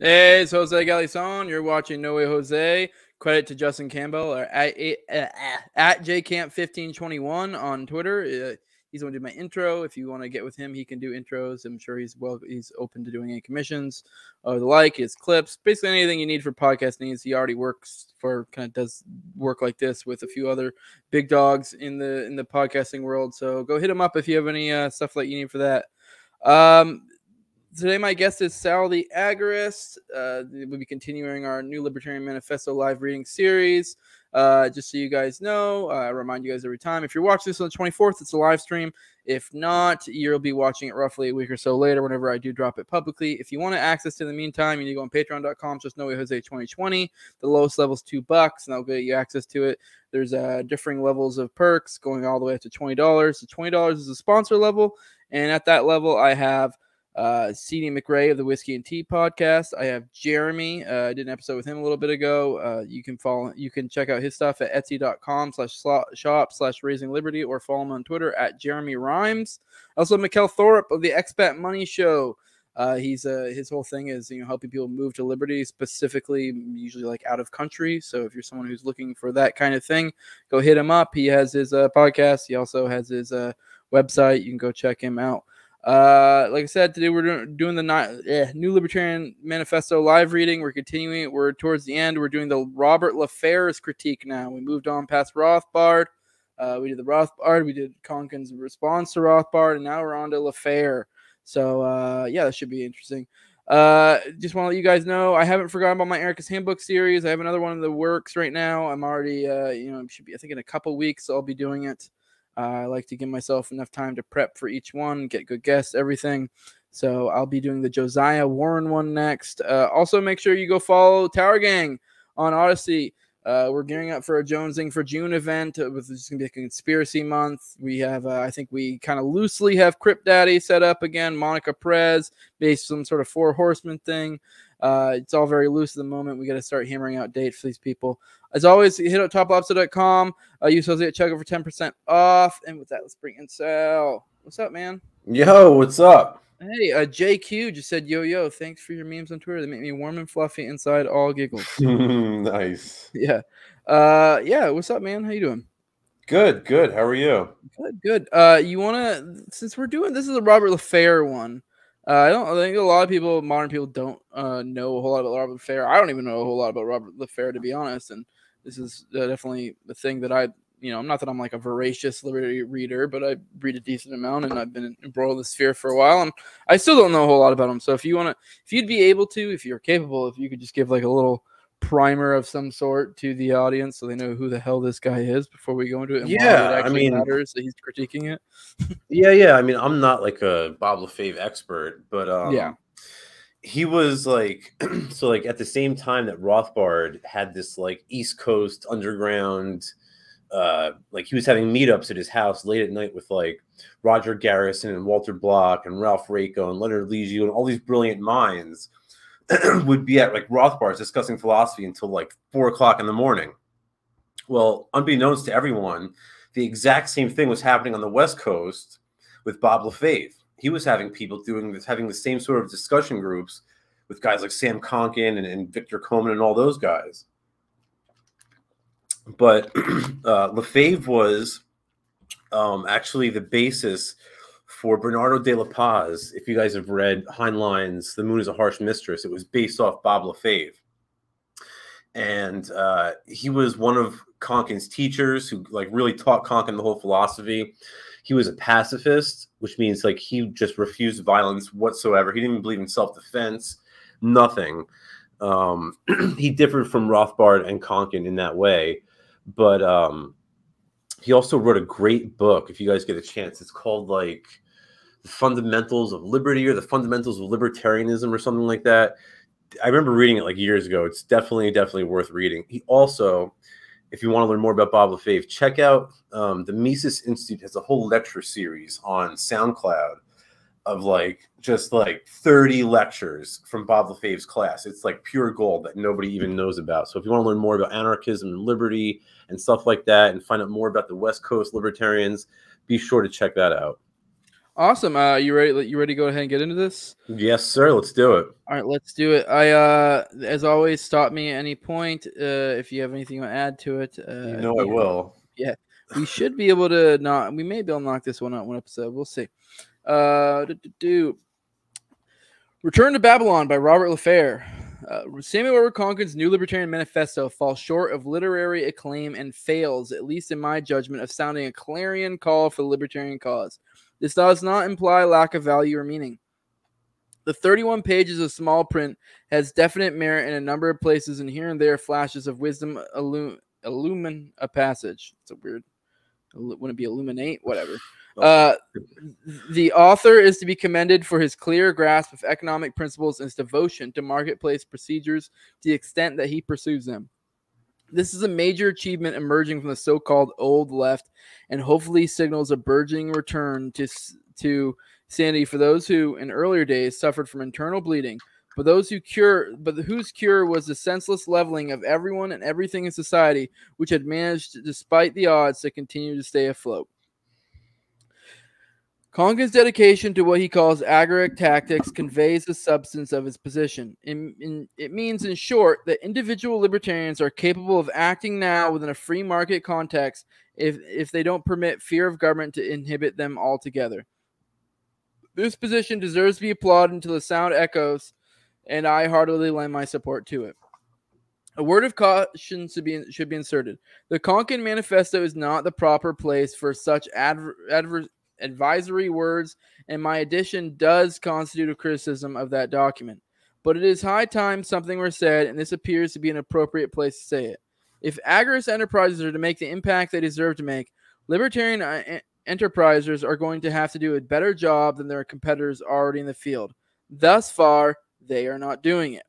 Hey, it's Jose Galison. You're watching No Way Jose. Credit to Justin Campbell or at JCamp1521 on Twitter. He's going to do my intro. If you want to get with him, he can do intros. I'm sure he's open to doing any commissions or the like. His clips, basically anything you need for podcast needs. He already does work like this with a few other big dogs in the podcasting world. So go hit him up if you have any stuff that you need for that. Today, my guest is Sal the Agorist. We'll be continuing our new Libertarian Manifesto live reading series. Just so you guys know, I remind you guys every time, if you're watching this on the 24th, it's a live stream. If not, you'll be watching it roughly a week or so later whenever I do drop it publicly. If you want to access it in the meantime, you need to go on patreon.com, just No Way Jose 2020. The lowest level is $2, and that'll get you access to it. There's differing levels of perks going all the way up to $20. So $20 is the sponsor level, and at that level, I have C.D. McRae of the Whiskey and Tea podcast. I have Jeremy. I did an episode with him a little bit ago. You can check out his stuff at etsy.com/shop/raising liberty or follow him on Twitter at Jeremy Rhymes. Also, Mikkel Thorpe of the Expat Money Show. His whole thing is helping people move to liberty, specifically usually like out of country. So if you're someone who's looking for that kind of thing, go hit him up. He has his podcast. He also has his website. You can go check him out. Like I said, today we're doing the new Libertarian Manifesto live reading. We're continuing it. We're towards the end. We're doing the Robert LeFevre's critique now. We moved on past Rothbard. We did the Rothbard. We did Konkin's response to Rothbard, and now we're on to LeFevre. So, yeah, that should be interesting. Just want to let you guys know, I haven't forgotten about my Erica's Handbook series. I have another one in the works right now. I'm already, should be, I think in a couple weeks I'll be doing it. I like to give myself enough time to prep for each one, get good guests, everything. So I'll be doing the Josiah Warren one next. Also, make sure you go follow Tower Gang on Odyssey. We're gearing up for a Jonesing for June event. This is going to be a conspiracy month. We have, I think we kind of loosely have Crypt Daddy set up again, Monica Perez, based on some sort of Four Horsemen thing. It's all very loose at the moment. We got to start hammering out dates for these people. As always, hit up TopLobsta.com. Use Jose at checkout for 10% off. And with that, let's bring in Sal. What's up, man? Yo, what's up? Hey, JQ just said, yo, thanks for your memes on Twitter. They make me warm and fluffy inside, all giggles. Nice. Yeah. What's up, man? How you doing? Good. How are you? Good. You want to, since we're doing, this is a Robert LeFevre one. I think a lot of modern people don't know a whole lot about Robert LeFevre. I don't even know a whole lot about Robert LeFevre, to be honest. And this is definitely the thing that not that I'm like a voracious liberty reader, but I read a decent amount, and I've been embroiled in the sphere for a while, and I still don't know a whole lot about him. So if you're capable, if you could just give like a little primer of some sort to the audience so they know who the hell this guy is before we go into it and why it actually matters that he's critiquing it. Yeah. I mean, I'm not like a Bob LeFevre expert, but he was like so like at the same time that Rothbard had this like East Coast underground like he was having meetups at his house late at night with like Roger Garrison and Walter Block and Ralph Raico and Leonard Ligiu and all these brilliant minds would be at like Rothbard's discussing philosophy until like 4 o'clock in the morning. Well, unbeknownst to everyone, the exact same thing was happening on the West Coast with Bob LeFevre. He was having people having the same sort of discussion groups with guys like Sam Konkin and Victor Coleman and all those guys. But LeFevre was actually the basis for Bernardo de la Paz. If you guys have read Heinlein's The Moon is a Harsh Mistress, it was based off Bob LeFevre. And he was one of Konkin's teachers who like really taught Konkin the whole philosophy. He was a pacifist, which means like he just refused violence whatsoever. He didn't even believe in self-defense, nothing. He differed from Rothbard and Konkin in that way. But he also wrote a great book, if you guys get a chance. It's called like The Fundamentals of Liberty or The Fundamentals of Libertarianism or something like that. I remember reading it like years ago. It's definitely worth reading. He also, if you want to learn more about Bob LeFevre, check out the Mises Institute has a whole lecture series on SoundCloud of like just like 30 lectures from Bob LeFevre's class. It's like pure gold that nobody even knows about. So if you want to learn more about anarchism and liberty and stuff like that and find out more about the West Coast libertarians, be sure to check that out. Awesome. You ready? You ready to go ahead and get into this? Yes, sir. Let's do it. All right, let's do it. As always, stop me at any point if you have anything to add to it. I will. Yeah, we should be able to not. We may be able to knock this one out one episode. We'll see. Return to Babylon by Robert LeFevre. Samuel Edward Conkling's New Libertarian Manifesto falls short of literary acclaim and fails, at least in my judgment, of sounding a clarion call for the libertarian cause. This does not imply lack of value or meaning. The 31 pages of small print has definite merit in a number of places, and here and there flashes of wisdom illumine a passage. It's a weird, wouldn't it be illuminate? Whatever. The author is to be commended for his clear grasp of economic principles and his devotion to marketplace procedures to the extent that he pursues them. This is a major achievement emerging from the so-called old left, and hopefully signals a burgeoning return to sanity for those who, in earlier days, suffered from internal bleeding, but whose cure was the senseless leveling of everyone and everything in society, which had managed, despite the odds, to continue to stay afloat. Conkling's dedication to what he calls agoric tactics conveys the substance of his position. It means, in short, that individual libertarians are capable of acting now within a free market context if they don't permit fear of government to inhibit them altogether. This position deserves to be applauded until the sound echoes, and I heartily lend my support to it. A word of caution should be inserted. The Conkling Manifesto is not the proper place for such advisory words, and my edition does constitute a criticism of that document. But it is high time something were said, and this appears to be an appropriate place to say it. If agorist enterprises are to make the impact they deserve to make, libertarian enterprisers are going to have to do a better job than their competitors already in the field. Thus far, they are not doing it.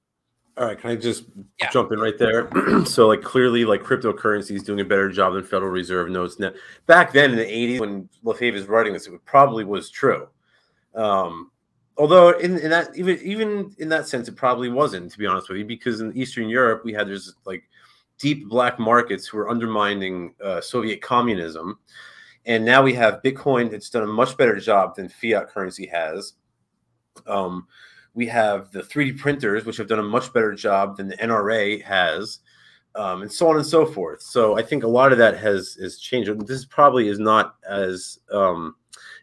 All right, can I just jump in right there? So, like, clearly, like, cryptocurrency is doing a better job than Federal Reserve notes. Now, back then in the 80s, when LeFevre was writing this, it probably was true. Although in that even in that sense, it probably wasn't, to be honest with you, because in Eastern Europe, there's like deep black markets who are undermining Soviet communism. And now we have Bitcoin that's done a much better job than fiat currency has. We have the 3D printers, which have done a much better job than the NRA has, and so on and so forth. So I think a lot of that has changed. This probably is not as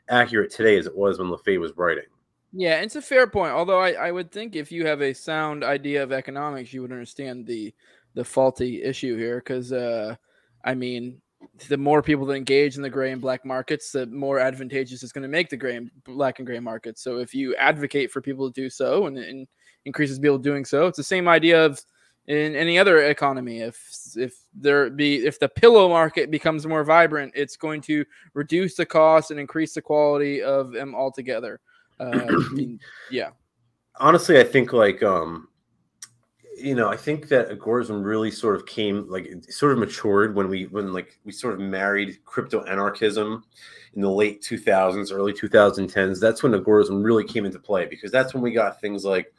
accurate today as it was when LeFevre was writing. Yeah, it's a fair point. Although I would think if you have a sound idea of economics, you would understand the faulty issue here. Because, I mean, the more people that engage in the gray and black markets, the more advantageous it's going to make the black and gray markets. So if you advocate for people to do so and increases people doing so, it's the same idea of in any other economy. If the pillow market becomes more vibrant, it's going to reduce the cost and increase the quality of them altogether. Yeah. Honestly, I think like I think that agorism really sort of matured when we sort of married crypto anarchism in the late 2000s, early 2010s. That's when agorism really came into play, because that's when we got things like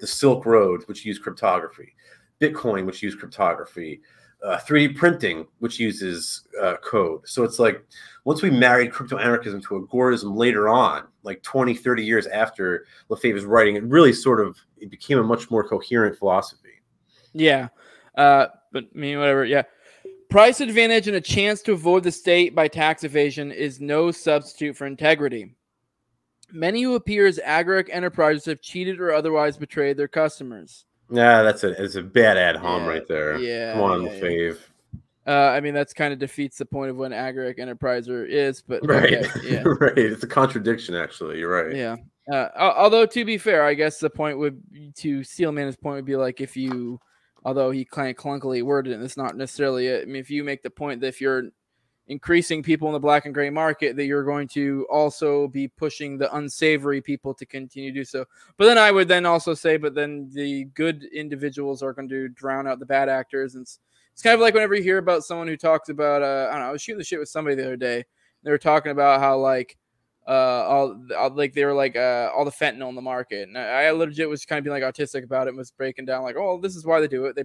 the Silk Road, which used cryptography, Bitcoin, which used cryptography, 3D printing, which uses code. So it's like once we married crypto anarchism to agorism later on, like 20, 30 years after LeFevre's writing, it became a much more coherent philosophy. Yeah. But I mean, whatever. Yeah. Price advantage and a chance to avoid the state by tax evasion is no substitute for integrity. Many who appear as agoric enterprises have cheated or otherwise betrayed their customers. Yeah, it's a bad ad hom right there. Yeah. Come on, LeFevre. I mean, that's kind of defeats the point of what an agoric enterpriser is, but right. Okay, yeah. Right. It's a contradiction, actually. You're right. Yeah. Although, to be fair, I guess the point to Steelman's point would be like although he kind of clunkily worded it, and it's not necessarily it. I mean, if you make the point that if you're increasing people in the black and gray market, that you're going to also be pushing the unsavory people to continue to do so. But then I would then also say, but then the good individuals are going to drown out the bad actors. And it's kind of like whenever you hear about someone who talks about, I don't know, I was shooting the shit with somebody the other day. They were talking about how all the fentanyl in the market, and I legit was kind of being like autistic about it and was breaking down like, oh, this is why they do it.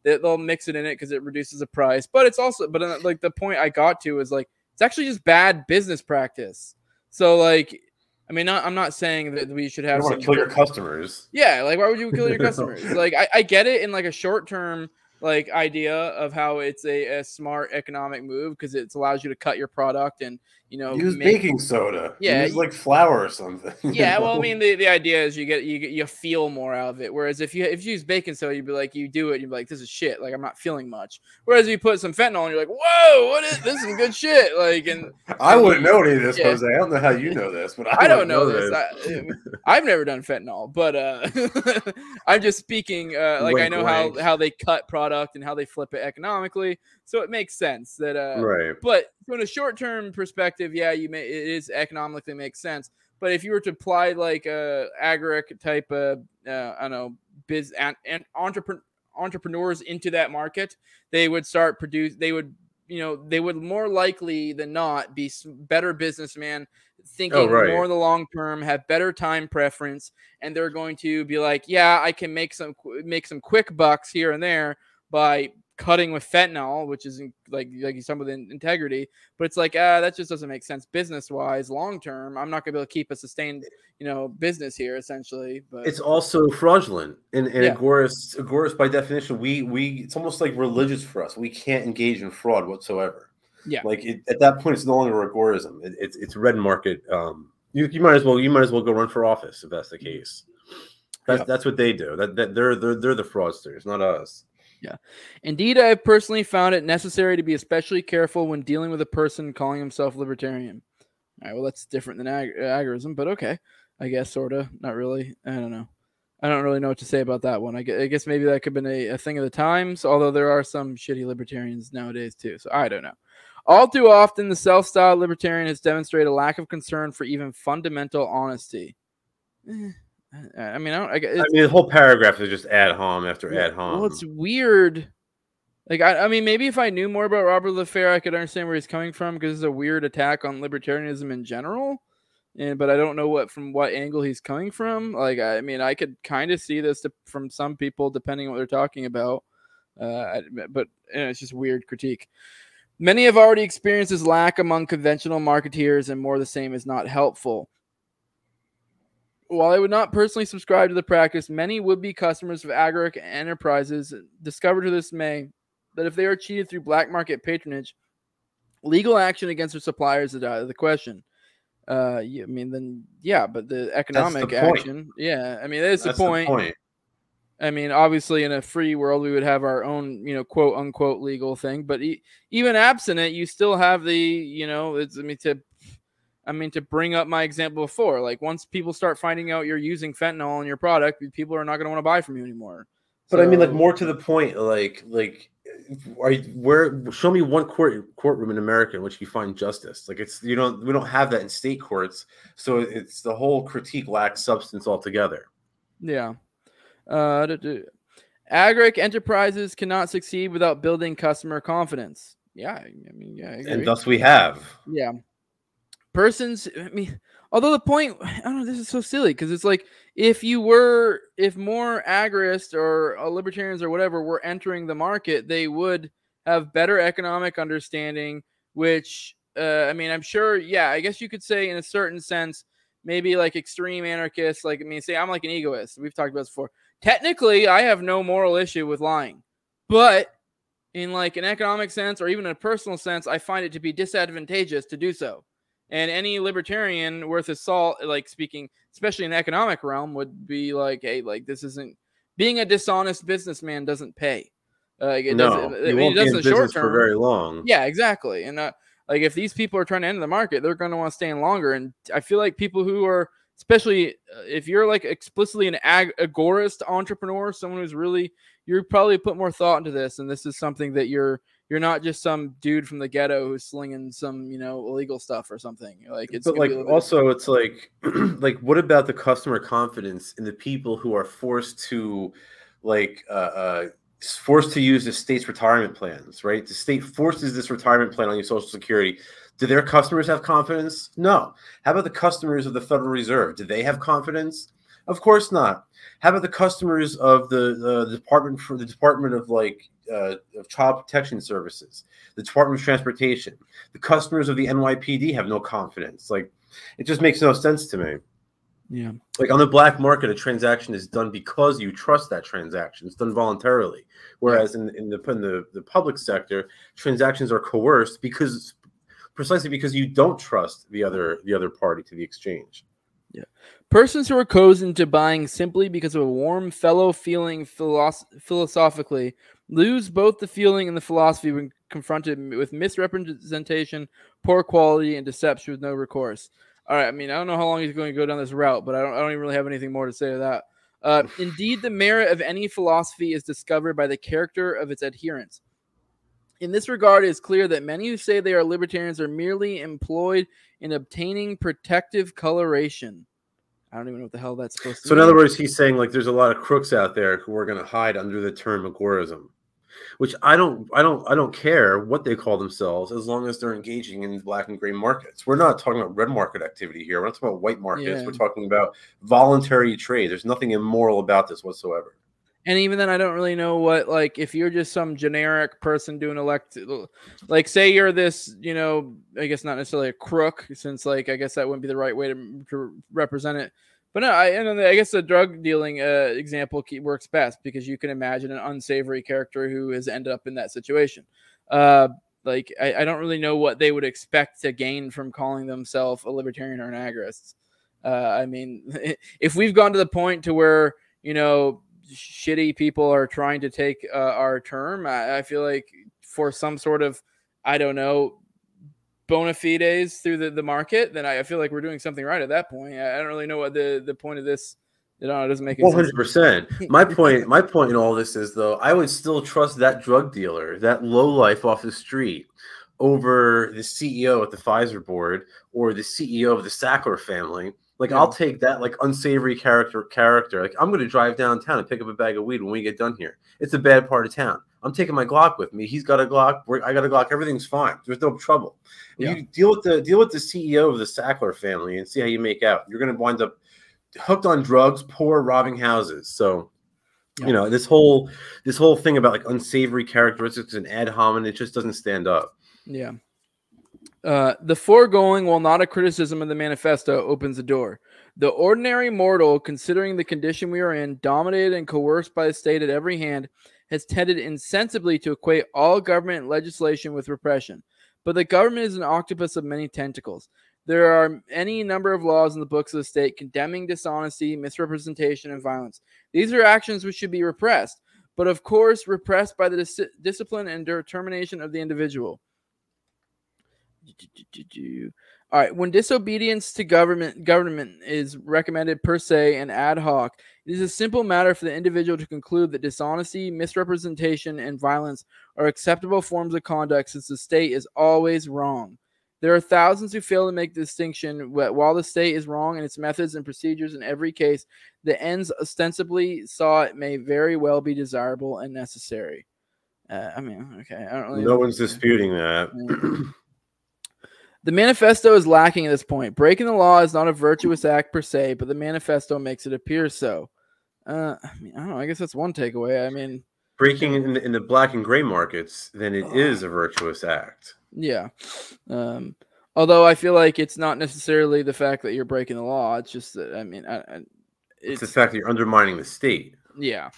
They'll mix it in it because it reduces the price, but it's also, like the point I got to is like it's actually just bad business practice. So like I mean, I'm not saying that we should You have don't want to kill your customers. Yeah, like why would you kill your customers? Like I get it in like a short term like idea of how it's a smart economic move because it allows you to cut your product and use baking soda. Yeah, use like flour or something. Yeah, well, I mean, the idea is you feel more out of it. Whereas if you use baking soda, you'd be like, you do it, you'd be like, this is shit. Like I'm not feeling much. Whereas if you put some fentanyl, and you're like, whoa, what is this? Is some good shit. Like, and I wouldn't know any of this, Jose. I don't know how you know this, but I don't know this. I've never done fentanyl, but I'm just speaking. Like I know how they cut product and how they flip it economically, so it makes sense that. Right. But from a short term perspective, yeah, it is economically makes sense. But if you were to apply like a agaric type of, I don't know, entrepreneurs into that market, they would start they would more likely than not be better businessmen, thinking more in the long term, have better time preference, and they're going to be like, yeah, I can make some quick bucks here and there by cutting with fentanyl, which is like you said with integrity, but it's like that just doesn't make sense business wise long term. I'm not gonna be able to keep a sustained business here essentially. But it's also fraudulent and agorists by definition we it's almost like religious for us. We can't engage in fraud whatsoever. Yeah, like at that point it's no longer agorism. It's red market. You might as well go run for office if that's the case. That's what they do. That they're the fraudsters, not us. Yeah. Indeed, I have personally found it necessary to be especially careful when dealing with a person calling himself libertarian. All right, well, that's different than agorism, but okay. I guess, sort of. Not really. I don't know. I don't really know what to say about that one. I guess maybe that could have been a thing of the times, although there are some shitty libertarians nowadays, too. So I don't know. All too often, the self-styled libertarian has demonstrated a lack of concern for even fundamental honesty. I mean, the whole paragraph is just ad hom after ad hom. Well, it's weird. Like, I mean, maybe if I knew more about Robert LeFevre, I could understand where he's coming from because it's a weird attack on libertarianism in general. But I don't know from what angle he's coming from. Like, I mean, I could kind of see this from some people depending on what they're talking about. But it's just weird critique. Many have already experienced this lack among conventional marketeers, and more of the same is not helpful. While I would not personally subscribe to the practice, many would-be customers of agaric enterprises discover to this May that if they are cheated through black market patronage, legal action against their suppliers is out of the question. I mean, then, yeah, but the economic action, yeah, I mean, that's the point. I mean, obviously, in a free world, we would have our own, quote unquote legal thing. But even absent it, you still have the, to bring up my example before, like once people start finding out you're using fentanyl in your product, people are not going to want to buy from you anymore. But I mean, like more to the point, show me one courtroom in America in which you find justice. Like we don't have that in state courts, so it's the whole critique lacks substance altogether. Yeah. Agaric enterprises cannot succeed without building customer confidence. Yeah, I mean, yeah, I agree. And thus we have. Yeah. Persons, I mean, although the point, I don't know, this is so silly because it's like if more agorists or libertarians or whatever were entering the market, they would have better economic understanding, which, I mean, I'm sure, yeah, I guess you could say in a certain sense, maybe like extreme anarchists, like, I mean, say I'm like an egoist. We've talked about this before. Technically, I have no moral issue with lying, but in like an economic sense or even a personal sense, I find it to be disadvantageous to do so. And any libertarian worth his salt, like speaking, especially in the economic realm, would be like, hey, like this isn't being a dishonest businessman doesn't pay. It won't be in business for very long. Yeah, exactly. And like if these people are trying to enter the market, they're going to want to stay in longer. And I feel like people who are, especially if you're like explicitly an agorist entrepreneur, someone who's really, you're probably put more thought into this. And this is something that you're not just some dude from the ghetto who's slinging some, illegal stuff or something. Like it's but like also it's like like what about the customer confidence in the people who are forced to use the state's retirement plans, right? The state forces this retirement plan on your Social Security. Do their customers have confidence? No. How about the customers of the Federal Reserve? Do they have confidence? Of course not. How about the customers of the Department of like of Child Protection Services, the Department of Transportation, the customers of the NYPD have no confidence. Like, it just makes no sense to me. Yeah. Like, on the black market, a transaction is done because you trust that transaction. It's done voluntarily. Whereas in the public sector, transactions are coerced precisely because you don't trust the other party to the exchange. Yeah. Persons who are coerced into buying simply because of a warm fellow feeling philosophically lose both the feeling and the philosophy when confronted with misrepresentation, poor quality, and deception with no recourse. All right, I mean, I don't know how long he's going to go down this route, but I don't even really have anything more to say to that. Indeed, the merit of any philosophy is discovered by the character of its adherents. In this regard, it is clear that many who say they are libertarians are merely employed in obtaining protective coloration. I don't even know what the hell that's supposed to mean. So in other words, he's saying, like, there's a lot of crooks out there who are going to hide under the term agorism, which I don't care what they call themselves as long as they're engaging in black and gray markets. We're not talking about red market activity here. We're not talking about white markets. Yeah. We're talking about voluntary trade. There's nothing immoral about this whatsoever. And even then, I don't really know what, like, if you're just some generic person doing like, say you're this, you know, I guess not necessarily a crook, since, like, I guess that wouldn't be the right way to represent it. But no, I guess the drug dealing example works best because you can imagine an unsavory character who has ended up in that situation. Like, I don't really know what they would expect to gain from calling themselves a libertarian or an agorist. I mean, if we've gone to the point to where, you know, shitty people are trying to take our term, I feel like for some sort of, I don't know, bona fides through the market, then I feel like we're doing something right at that point. I don't really know what the point of this, you know, it doesn't make any sense. 100%. My point in all this is, though, I would still trust that drug dealer, that lowlife off the street, over the CEO at the Pfizer board or the CEO of the Sackler family. Like, yeah. I'll take that, like, unsavory character. Like, I'm going to drive downtown and pick up a bag of weed when we get done here. It's a bad part of town. I'm taking my Glock with me. He's got a Glock. I got a Glock. Everything's fine. There's no trouble. Yeah. You deal with the CEO of the Sackler family and see how you make out. You're going to wind up hooked on drugs, poor, robbing houses. So, yeah. You know, this whole thing about, like, unsavory characteristics and ad hominem, it just doesn't stand up. Yeah. The foregoing, while not a criticism of the manifesto, opens the door. The ordinary mortal, considering the condition we are in, dominated and coerced by the state at every hand, has tended insensibly to equate all government legislation with repression. But the government is an octopus of many tentacles. There are any number of laws in the books of the state condemning dishonesty, misrepresentation, and violence. These are actions which should be repressed, but of course repressed by the discipline and determination of the individual. All right. When disobedience to government is recommended per se and ad hoc, it is a simple matter for the individual to conclude that dishonesty, misrepresentation, and violence are acceptable forms of conduct, since the state is always wrong. There are thousands who fail to make the distinction. While the state is wrong in its methods and procedures in every case, the ends ostensibly sought may very well be desirable and necessary. I mean, okay. I don't really No one's disputing that. The manifesto is lacking at this point. Breaking the law is not a virtuous act per se, but the manifesto makes it appear so. I mean, I don't know. I guess that's one takeaway. I mean, breaking in the black and gray markets, then it is a virtuous act. Yeah. Although I feel like it's not necessarily the fact that you're breaking the law. It's just that, I mean, it's the fact that you're undermining the state. Yeah.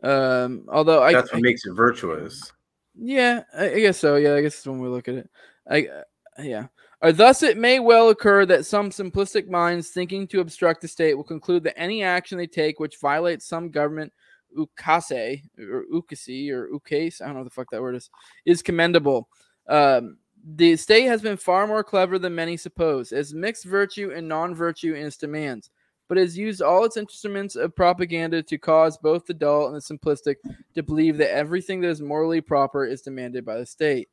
Although that's what makes it virtuous. Yeah, I guess so. Yeah, I guess that's when we look at it. Yeah. Thus, it may well occur that some simplistic minds thinking to obstruct the state will conclude that any action they take which violates some government ukase or ukase or ukase, I don't know what the fuck that word is commendable. The state has been far more clever than many suppose, as mixed virtue and non-virtue in its demands, but has used all its instruments of propaganda to cause both the dull and the simplistic to believe that everything that is morally proper is demanded by the state.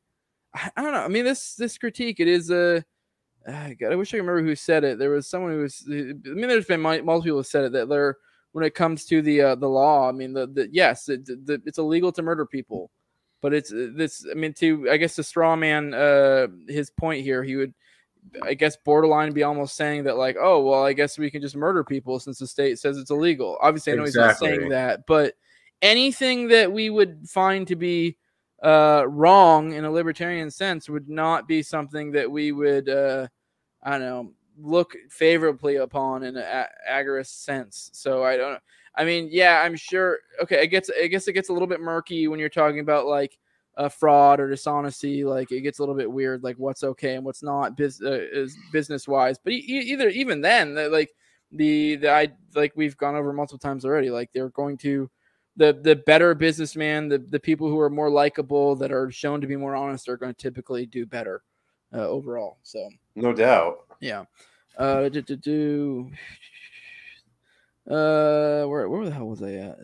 I don't know. I mean, this critique, it is God, I wish I could remember who said it. There was someone who was. I mean, there's been multiple people who said it, that they're, when it comes to the law. I mean, yes, it's illegal to murder people, but it's this. I mean, I guess to straw man his point here, he would, I guess, borderline be almost saying that, like, oh well, I guess we can just murder people since the state says it's illegal. Obviously, I know he's not saying that, but anything that we would find to be wrong in a libertarian sense would not be something that we would, I don't know, look favorably upon in an agorist sense. So I don't. I mean, yeah, I'm sure. Okay, I guess it gets a little bit murky when you're talking about like fraud or dishonesty. Like it gets a little bit weird, like what's okay and what's not is business wise. But even then, like like we've gone over multiple times already. Like they're going to the better businessman, the people who are more likable, that are shown to be more honest, are going to typically do better overall. So no doubt. Yeah. Where the hell was I at?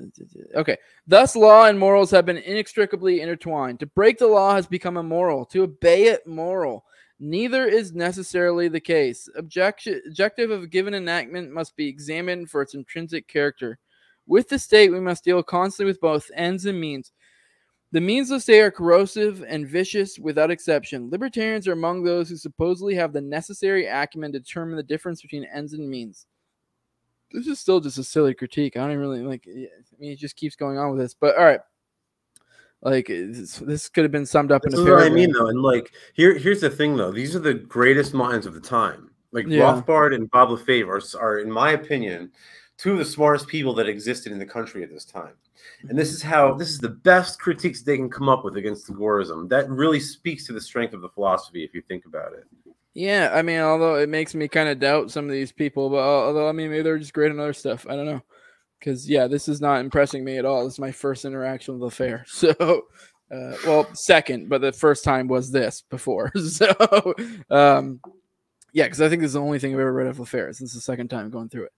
Okay. Thus, law and morals have been inextricably intertwined. To break the law has become immoral. To obey it, moral. Neither is necessarily the case. Objective of a given enactment must be examined for its intrinsic character. With the state, we must deal constantly with both ends and means. The means of the state are corrosive and vicious without exception. Libertarians are among those who supposedly have the necessary acumen to determine the difference between ends and means. This is still just a silly critique. I don't even really like. I mean, it just keeps going on with this. But all right, like this could have been summed up in a paragraph. What I mean, though, and like here's the thing, though. These are the greatest minds of the time. Like Rothbard and Bob LeFevre are, in my opinion, two of the smartest people that existed in the country at this time. And this is the best critiques they can come up with against agorism. That really speaks to the strength of the philosophy, if you think about it. Yeah, I mean, although it makes me kind of doubt some of these people, but although I mean, maybe they're just great on other stuff. I don't know, because yeah, this is not impressing me at all. This is my first interaction with LeFevre, so well, second, but the first time was this before. So yeah, because I think this is the only thing I've ever read of LeFevre's. This is the second time going through it.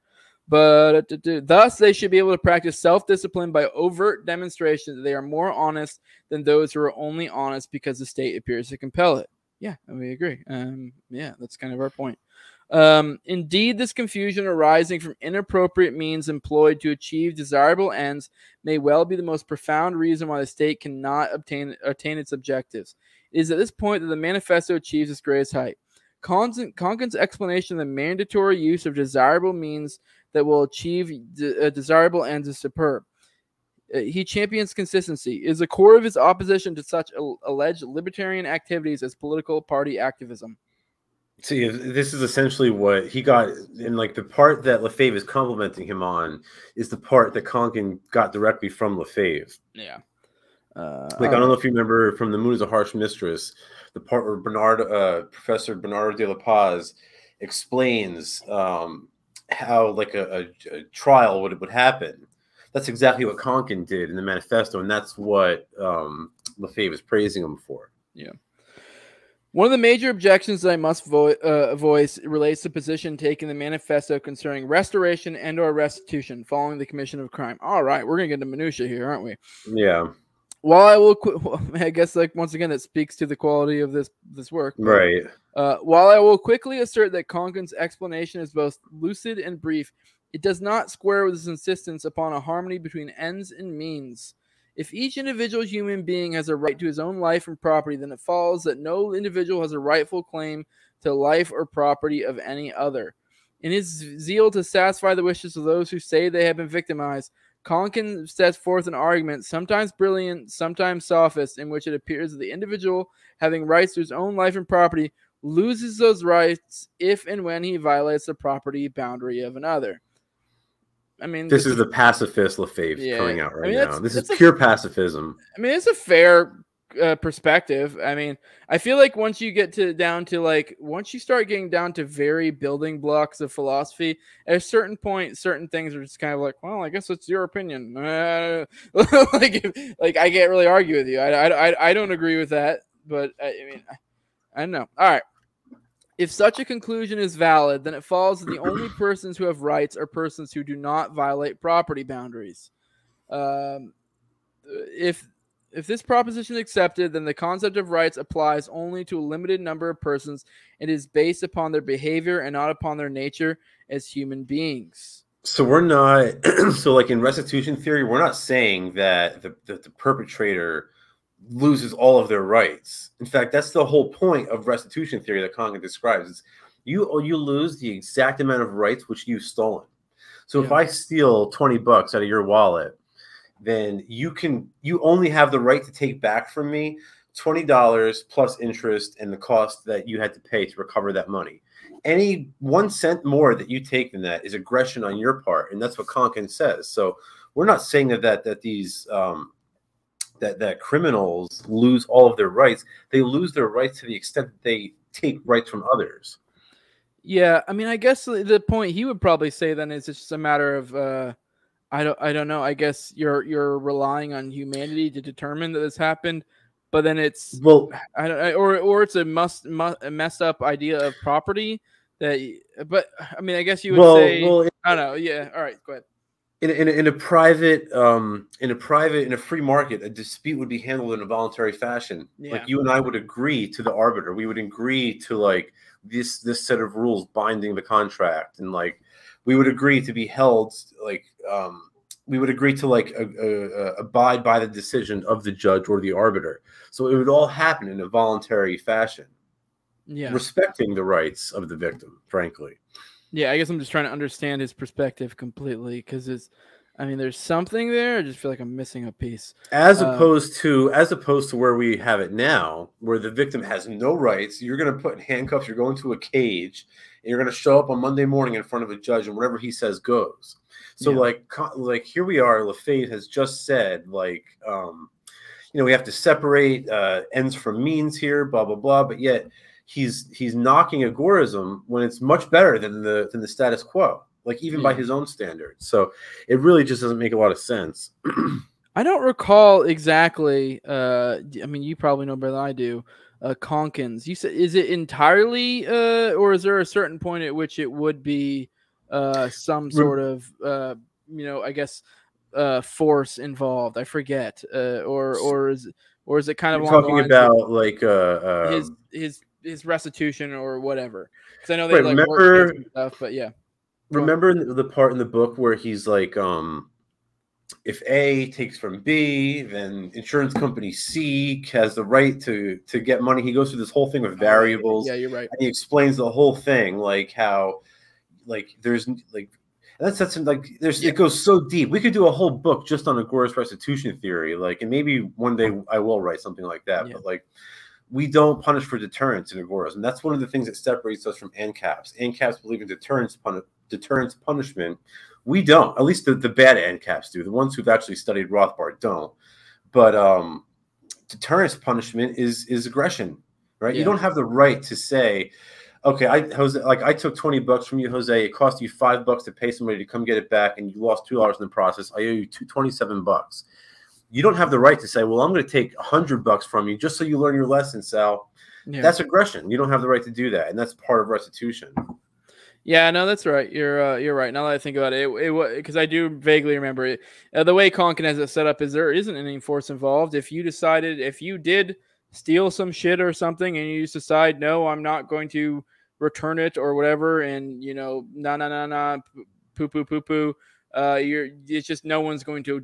But thus, they should be able to practice self-discipline by overt demonstration that they are more honest than those who are only honest because the state appears to compel it. Yeah, we agree. Yeah, that's kind of our point. Indeed, this confusion arising from inappropriate means employed to achieve desirable ends may well be the most profound reason why the state cannot attain its objectives. It is at this point that the manifesto achieves its greatest height. Konkin's explanation of the mandatory use of desirable means that will achieve desirable ends is superb. He champions consistency. It is the core of his opposition to such alleged libertarian activities as political party activism. See, this is essentially what he got, and like the part that LeFevre is complimenting him on is the part that Konkin got directly from LeFevre. Yeah. Like, I don't know if you remember from The Moon is a Harsh Mistress, the part where Professor Bernardo de la Paz explains how like a trial would happen. That's exactly what Konkin did in the manifesto, and that's what LeFevre is praising him for. Yeah. One of the major objections that I must voice relates to position taken in the manifesto concerning restoration and/or restitution following the commission of crime. All right, we're gonna get into minutia here, aren't we? Yeah. While I will, I guess, like once again, it speaks to the quality of this work. Right. While I will quickly assert that Konkin's explanation is both lucid and brief, it does not square with his insistence upon a harmony between ends and means. If each individual human being has a right to his own life and property, then it follows that no individual has a rightful claim to life or property of any other. In his zeal to satisfy the wishes of those who say they have been victimized, Konkin sets forth an argument, sometimes brilliant, sometimes sophist, in which it appears that the individual, having rights to his own life and property, loses those rights if and when he violates the property boundary of another. I mean, this is the pacifist LeFevre coming out right now. This is pure pacifism. I mean, it's a fair perspective. I mean, I feel like once you get once you start getting down to very building blocks of philosophy, at a certain point, certain things are just kind of like, well, I guess it's your opinion. I can't really argue with you. I don't agree with that, but I mean, I don't know. All right. If such a conclusion is valid, then it follows that the only persons who have rights are persons who do not violate property boundaries. If this proposition is accepted, then the concept of rights applies only to a limited number of persons and is based upon their behavior and not upon their nature as human beings. So we're not, so like in restitution theory, we're not saying that the perpetrator loses all of their rights. In fact, that's the whole point of restitution theory that Konkin describes. Is you lose the exact amount of rights which you've stolen. So if I steal $20 out of your wallet then you only have the right to take back from me $20 plus interest and the cost that you had to pay to recover that money. Any 1 cent more that you take than that is aggression on your part, and that's what Konkin says. So we're not saying that these that criminals lose all of their rights. They lose their rights to the extent that they take rights from others. Yeah, I mean, I guess the point he would probably say then is it's just a matter of I don't know. I guess you're relying on humanity to determine that this happened, but then it's or it's a messed up idea of property that. But I mean, I guess you would say I don't know. Yeah, all right, go ahead. In a free market, a dispute would be handled in a voluntary fashion. Yeah. Like you and I would agree to the arbiter. We would agree to like this set of rules binding the contract, and like we would agree to be held like we would agree to like abide by the decision of the judge or the arbiter. So it would all happen in a voluntary fashion. Yeah, respecting the rights of the victim, frankly. Yeah, I guess I'm just trying to understand his perspective completely because I mean, there's something there. I just feel like I'm missing a piece. As opposed to where we have it now, where the victim has no rights. You're going to put in handcuffs. You're going to a cage, and you're going to show up on Monday morning in front of a judge, and whatever he says goes. So like here we are. LeFevre has just said like we have to separate ends from means here, blah blah blah. But yet he's knocking agorism when it's much better than the status quo, like even by his own standards. So it really just doesn't make a lot of sense. I don't recall exactly. I mean, you probably know better than I do. Konkin's. You said, is it entirely, or is there a certain point at which it would be some sort of, I guess, force involved? I forget. Or is it kind of talking about like his restitution or whatever? Because I know they like work and stuff, but yeah. Remember the part in the book where he's like, if A takes from B, then insurance company C has the right to get money. He goes through this whole thing with variables. Yeah, you're right. And he explains the whole thing, like how, like there's like that's like there's it goes so deep. We could do a whole book just on agorist restitution theory, like, and maybe one day I will write something like that. Yeah. But like, we don't punish for deterrence in agorism. That's one of the things that separates us from ANCAPs. ANCAPs believe in deterrence punishment. We don't. At least the bad ANCAPs do. The ones who've actually studied Rothbard don't. But deterrence punishment is aggression, right? Yeah. You don't have the right to say, okay, Jose, like I took $20 from you, Jose. It cost you $5 to pay somebody to come get it back, and you lost $2 in the process. I owe you $27. You don't have the right to say, well, I'm going to take $100 from you just so you learn your lesson, Sal. Yeah. That's aggression. You don't have the right to do that, and that's part of restitution. Yeah, no, that's right. You're right. Now that I think about it, because I do vaguely remember it. The way Konkin has it set up is there isn't any force involved. If you did steal some shit or something, and you just decide, no, I'm not going to return it or whatever, and poo. It's just no one's going to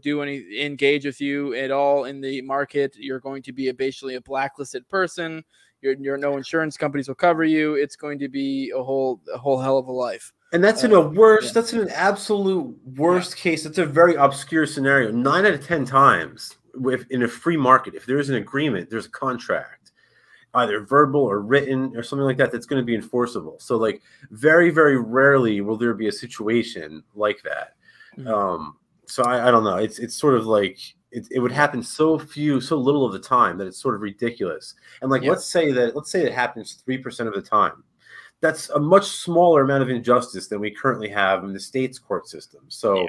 engage with you at all in the market. You're going to be basically a blacklisted person. No insurance companies will cover you. It's going to be a whole hell of a life. And that's in that's in an absolute worst case. That's a very obscure scenario. 9 out of 10 times in a free market, if there is an agreement, there's a contract, either verbal or written or something like that, that's going to be enforceable. So like very, very rarely will there be a situation like that. Mm-hmm. So I don't know. It's sort of like it would happen so little of the time that it's sort of ridiculous. And like let's say it happens 3% of the time. That's a much smaller amount of injustice than we currently have in the state's court system. So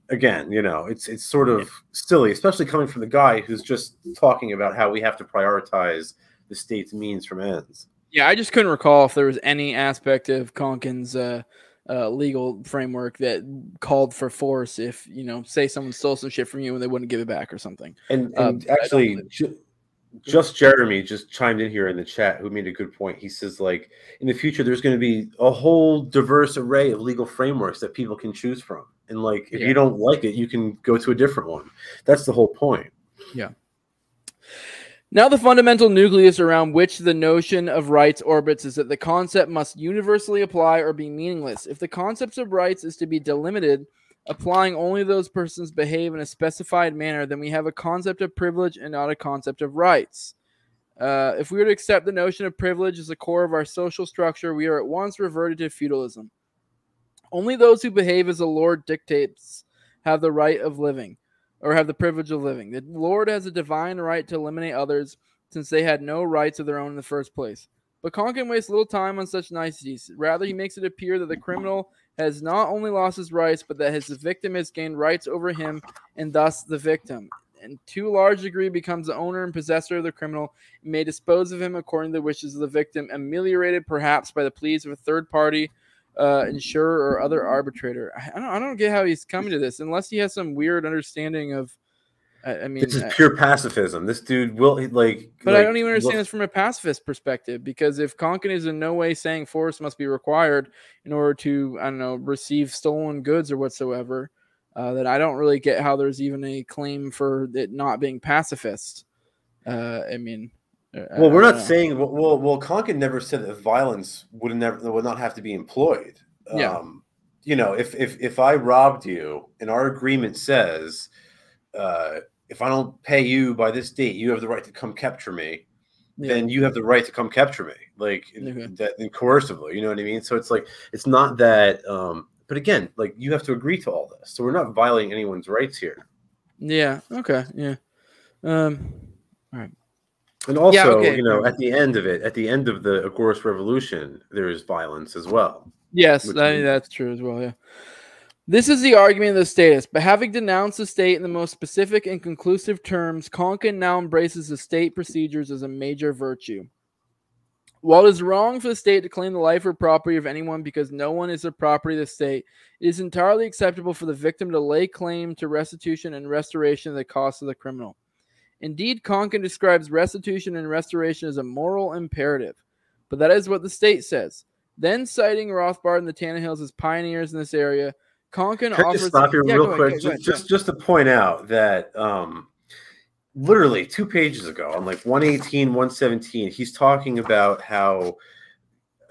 again, it's sort of silly, especially coming from the guy who's just talking about how we have to prioritize the state's means from ends. Yeah, I just couldn't recall if there was any aspect of Konkin's legal framework that called for force if say someone stole some shit from you and they wouldn't give it back or something. And actually just Jeremy just chimed in here in the chat, who made a good point. He says, like, in the future there's going to be a whole diverse array of legal frameworks that people can choose from, and like if you don't like it, you can go to a different one. That's the whole point. Now, the fundamental nucleus around which the notion of rights orbits is that the concept must universally apply or be meaningless. If the concept of rights is to be delimited applying only those persons behave in a specified manner, then we have a concept of privilege and not a concept of rights. If we were to accept the notion of privilege as the core of our social structure, we are at once reverted to feudalism. Only those who behave as the Lord dictates have the right of living, or have the privilege of living. The Lord has a divine right to eliminate others, since they had no rights of their own in the first place. But Konkin wastes little time on such niceties. Rather, he makes it appear that the criminal has not only lost his rights, but that his victim has gained rights over him, and thus the victim, and to a large degree, becomes the owner and possessor of the criminal, and may dispose of him according to the wishes of the victim, ameliorated perhaps by the pleas of a third party, insurer or other arbitrator. I don't get how he's coming to this, unless he has some weird understanding of. I mean, this is pure pacifism. This dude will But I don't even understand this from a pacifist perspective, because if Konkin is in no way saying force must be required in order to, I don't know, receive stolen goods or whatsoever, then I don't really get how there's even a claim for it not being pacifist. I mean, well, we're not saying. Well, Konkin never said that violence would not have to be employed. Yeah. You know, if I robbed you and our agreement says, if I don't pay you by this date, you have the right to come capture me. Yeah. Then you have the right to come capture me, like that, and coercively. You know what I mean? So it's like, it's not that. But again, like, you have to agree to all this. So we're not violating anyone's rights here. Yeah. Okay. Yeah. All right. And also, you know, at the end of the Agorist Revolution, there is violence as well. Yes, that's true as well. Yeah. This is the argument of the statist, but having denounced the state in the most specific and conclusive terms, Konkin now embraces the state procedures as a major virtue. While it is wrong for the state to claim the life or property of anyone because no one is the property of the state, it is entirely acceptable for the victim to lay claim to restitution and restoration of the costs of the criminal. Indeed, Konkin describes restitution and restoration as a moral imperative, but that is what the state says. Then, citing Rothbard and the Tannehills as pioneers in this area, Konkin offers. Just stop you real quick, just to point out that literally 2 pages ago, on like 118, 117, he's talking about how,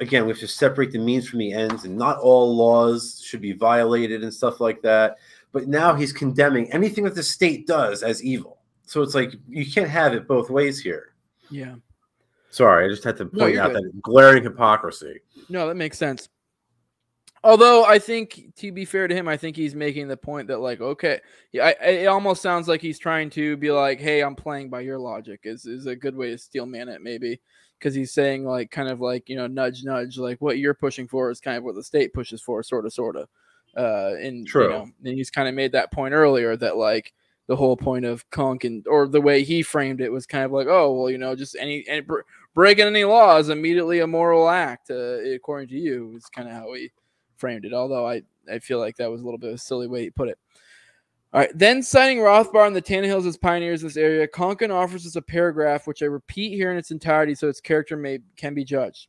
again, we have to separate the means from the ends, and not all laws should be violated and stuff like that. But now he's condemning anything that the state does as evil. So it's like, you can't have it both ways here. Yeah. Sorry, I just had to point out that glaring hypocrisy. No, that makes sense. Although I think, to be fair to him, I think he's making the point that, like, okay, it almost sounds like he's trying to be like, hey, I'm playing by your logic is a good way to steel man it, maybe. Because he's saying, like, kind of like, you know, nudge, nudge, like what you're pushing for is kind of what the state pushes for, sort of. And, true. You know, and he's kind of made that point earlier that, like, the whole point of Konkin, or the way he framed it, was kind of like, oh, well, you know, just any breaking any law is immediately a moral act, according to you, is kind of how he framed it. Although I feel like that was a little bit of a silly way he put it. All right. Then, citing Rothbard and the Tannehills as pioneers in this area, Konkin offers us a paragraph, which I repeat here in its entirety so its character can be judged.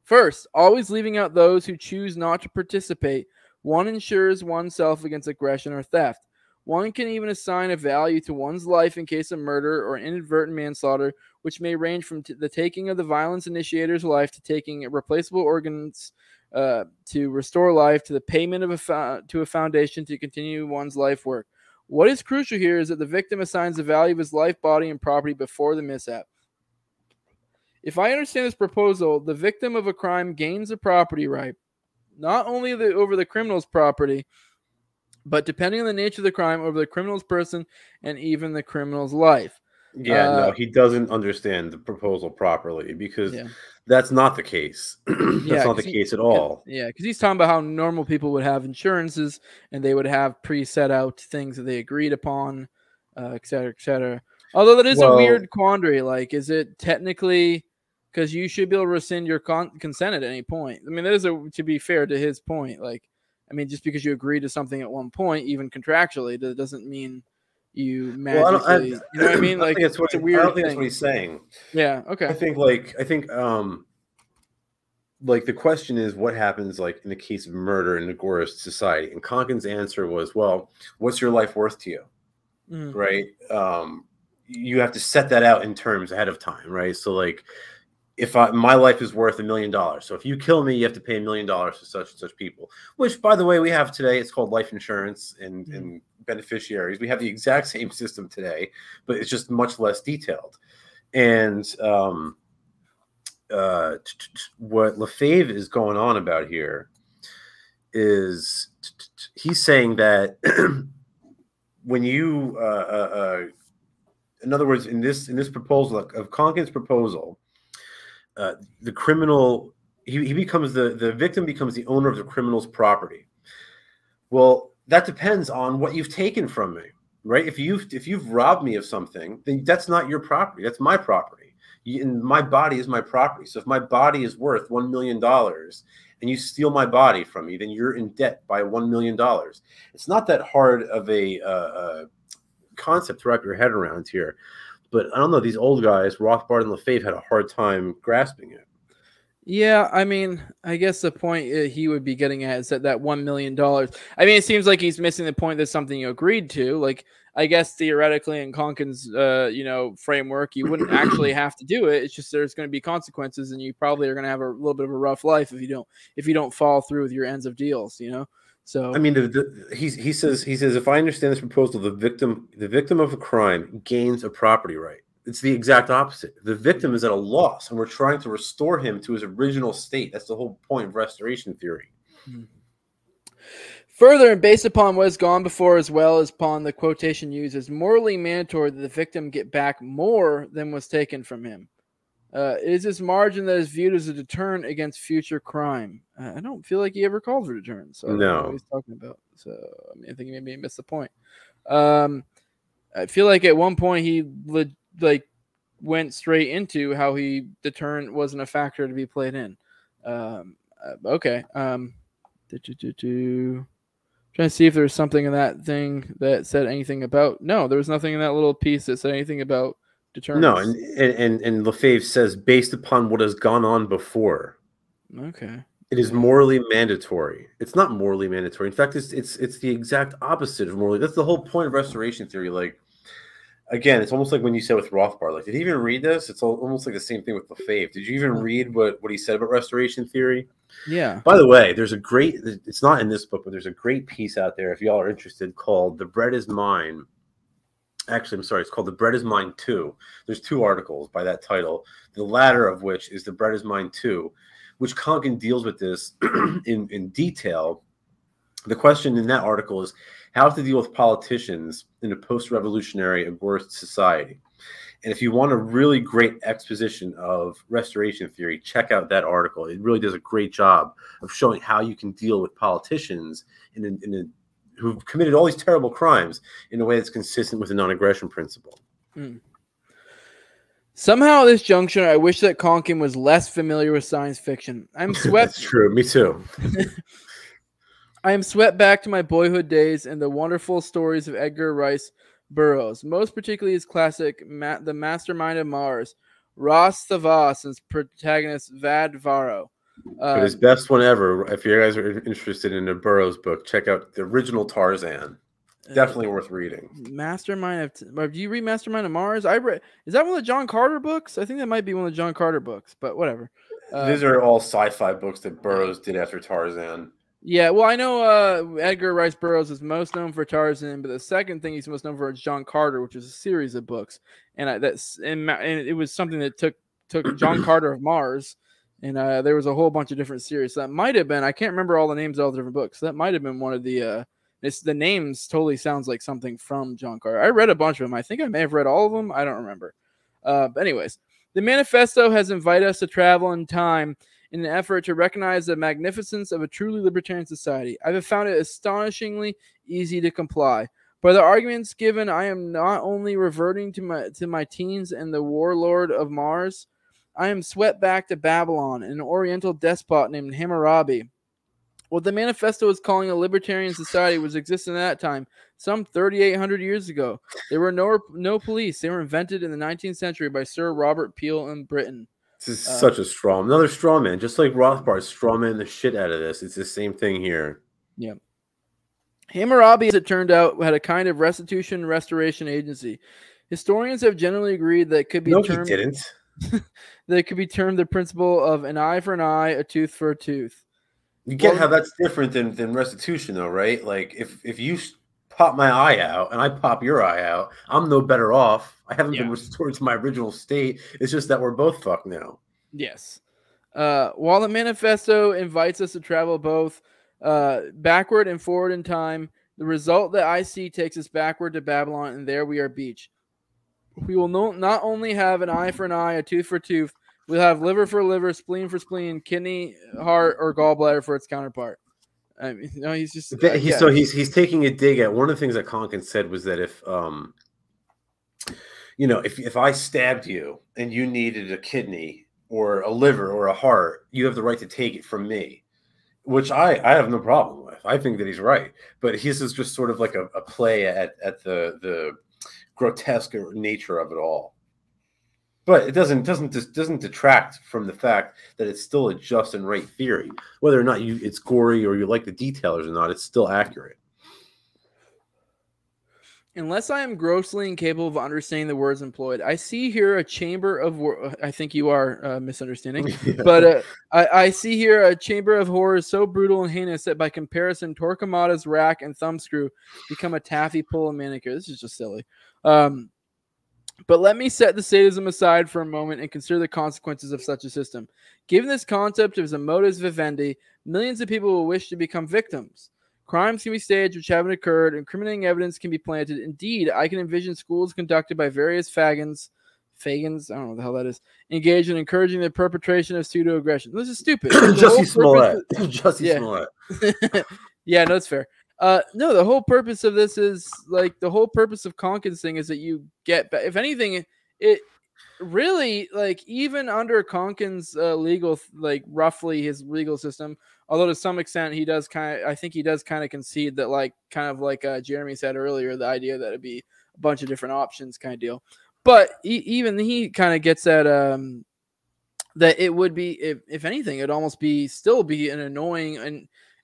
First, always leaving out those who choose not to participate, one ensures oneself against aggression or theft. One can even assign a value to one's life in case of murder or inadvertent manslaughter, which may range from the taking of the violence initiator's life to taking replaceable organs to restore life, to the payment of to a foundation to continue one's life work. What is crucial here is that the victim assigns the value of his life, body, and property before the mishap. If I understand this proposal, the victim of a crime gains a property right, not only over the criminal's property, but depending on the nature of the crime, over the criminal's person and even the criminal's life. Yeah, no, he doesn't understand the proposal properly, because that's not the case. That's not the case at all. Yeah, because he's talking about how normal people would have insurances and they would have pre-set out things that they agreed upon, et cetera, et cetera. Although that is a weird quandary. Like, is it technically, because you should be able to rescind your consent at any point? I mean, that is, to be fair to his point, like, I mean, just because you agree to something at one point, even contractually, that doesn't mean you magically. You know what I mean? Like, it's a weird. I don't think that's what he's saying. Yeah. Okay. I think the question is, what happens, like, in the case of murder in Agorist society? And Konkin's answer was, well, what's your life worth to you? Right? You have to set that out in terms ahead of time, right? So, like, if my life is worth $1 million. So if you kill me, you have to pay $1 million to such and such people, which, by the way, we have today. It's called life insurance and beneficiaries. We have the exact same system today, but it's just much less detailed. And what LeFevre is going on about here is he's saying that when you, in other words, in this proposal of Konkin's proposal, the criminal he becomes the victim becomes the owner of the criminal's property. Well, that depends on what you've taken from me, right? If you've robbed me of something, then that's not your property. That's my property. And my body is my property. So if my body is worth $1 million and you steal my body from me, then you're in debt by $1 million. It's not that hard of a concept to wrap your head around here. But I don't know, these old guys, Rothbard and LeFevre, had a hard time grasping it. Yeah, I mean, I guess the point he would be getting at is that $1 million. I mean, it seems like he's missing the point that something you agreed to. Like, I guess theoretically in Konkin's, framework, you wouldn't actually have to do it. It's just there's going to be consequences, and you probably are going to have a little bit of a rough life if you don't follow through with your ends of deals. So I mean, he says if I understand this proposal, the victim of a crime gains a property right. It's the exact opposite. The victim is at a loss, and we're trying to restore him to his original state. That's the whole point of restoration theory. Further, and based upon what has gone before, as well as upon the quotation used, is morally mandatory that the victim get back more than was taken from him. It is this margin that is viewed as a deterrent against future crime. I don't feel like he ever called for deterrence. So I don't know what he's talking about. So I mean, I think maybe he missed the point. I feel like at one point he went straight into how deterrent wasn't a factor to be played in. Okay. Trying to see if there was something in that thing that said anything about. No, there was nothing in that little piece that said anything about deterrence. No, and LeFevre says based upon what has gone on before. Okay. It is morally mandatory. It's not morally mandatory. In fact, it's the exact opposite of morally. That's the whole point of restoration theory. Like, again, it's almost like when you said with Rothbard. Like, did he even read this? It's almost like the same thing with LeFevre. Did you even read what he said about restoration theory? Yeah. By the way, there's a great. It's not in this book, but there's a great piece out there if y'all are interested called "The Bread Is Mine." Actually, I'm sorry. It's called "The Bread Is Mine 2." There's 2 articles by that title. The latter of which is "The Bread Is Mine 2," which Konkin deals with this in detail. The question in that article is how to deal with politicians in a post-revolutionary agorist society. And if you want a really great exposition of restoration theory, check out that article. It really does a great job of showing how you can deal with politicians who've committed all these terrible crimes in a way that's consistent with the non-aggression principle. Somehow at this juncture, I wish that Konkin was less familiar with science fiction. I'm swept. That's true. Me too. I am swept back to my boyhood days and the wonderful stories of Edgar Rice Burroughs, most particularly his classic The Mastermind of Mars, Ross the Voss, and his protagonist Vad Varro. But his best one ever, if you guys are interested in a Burroughs book, check out the original Tarzan. Definitely worth reading. Mastermind of. Do you read Mastermind of Mars? Is that one of the John Carter books? I think that might be one of the John Carter books, but whatever. These are all sci-fi books that Burroughs did after Tarzan. Yeah, well, I know Edgar Rice Burroughs is most known for Tarzan, but the second thing he's most known for is John Carter, which is a series of books, and it was something that took John Carter of Mars, and there was a whole bunch of different series. So that might have been, I can't remember all the names of all the different books. So that might have been one of the. The names totally sounds like something from John Carter. I read a bunch of them. I think I may have read all of them. I don't remember. But anyways, the manifesto has invited us to travel in time in an effort to recognize the magnificence of a truly libertarian society. I have found it astonishingly easy to comply. By the arguments given, I am not only reverting to my teens and the warlord of Mars, I am swept back to Babylon and an oriental despot named Hammurabi. What the manifesto is calling a libertarian society was existing at that time, some 3,800 years ago. There were no police. They were invented in the 19th century by Sir Robert Peel in Britain. This is such another straw man, just like Rothbard straw man the shit out of this. It's the same thing here. Yeah. Hammurabi, as it turned out, had a kind of restitution restoration agency. Historians have generally agreed that it could be No, he didn't. That could be termed the principle of an eye for an eye, a tooth for a tooth. You get how that's different than restitution, though, right? Like if you pop my eye out and I pop your eye out, I'm no better off. I haven't been restored to my original state. It's just that we're both fucked now. Yes. While the manifesto invites us to travel both backward and forward in time, the result that I see takes us backward to Babylon, and there we are beach. We will not only have an eye for an eye, a tooth for tooth, we'll have liver for liver, spleen for spleen, kidney, heart, or gallbladder for its counterpart. I mean, no, he's just so he's taking a dig at one of the things that Conkin said was that if if I stabbed you and you needed a kidney or a liver or a heart, you have the right to take it from me, which I have no problem with. I think that he's right, but his is just sort of like a play at the grotesque nature of it all. But it doesn't detract from the fact that it's still a just and right theory. Whether or not it's gory or you like the details or not, it's still accurate. Unless I am grossly incapable of understanding the words employed, I see here a chamber of I think you are misunderstanding. Yeah. But I see here a chamber of horrors so brutal and heinous that by comparison, Torquemada's rack and thumbscrew become a taffy pull and manicure. This is just silly. But let me set the sadism aside for a moment and consider the consequences of such a system. Given this concept as a modus vivendi, millions of people will wish to become victims. Crimes can be staged which haven't occurred. Incriminating evidence can be planted. Indeed, I can envision schools conducted by various fagans, I don't know what the hell that is, engaged in encouraging the perpetration of pseudo-aggression. This is stupid. Jussie Smollett. Jussie Smollett. Yeah, no, it's fair. No, the whole purpose of this is like the whole purpose of Conkin's thing is that you get, if anything, it really like even under Conkin's legal, like roughly his legal system, although to some extent he does I think he does kind of concede that like kind of like Jeremy said earlier, the idea that it'd be a bunch of different options kind of deal. But even he kind of gets at that it would be if anything, it'd almost still be an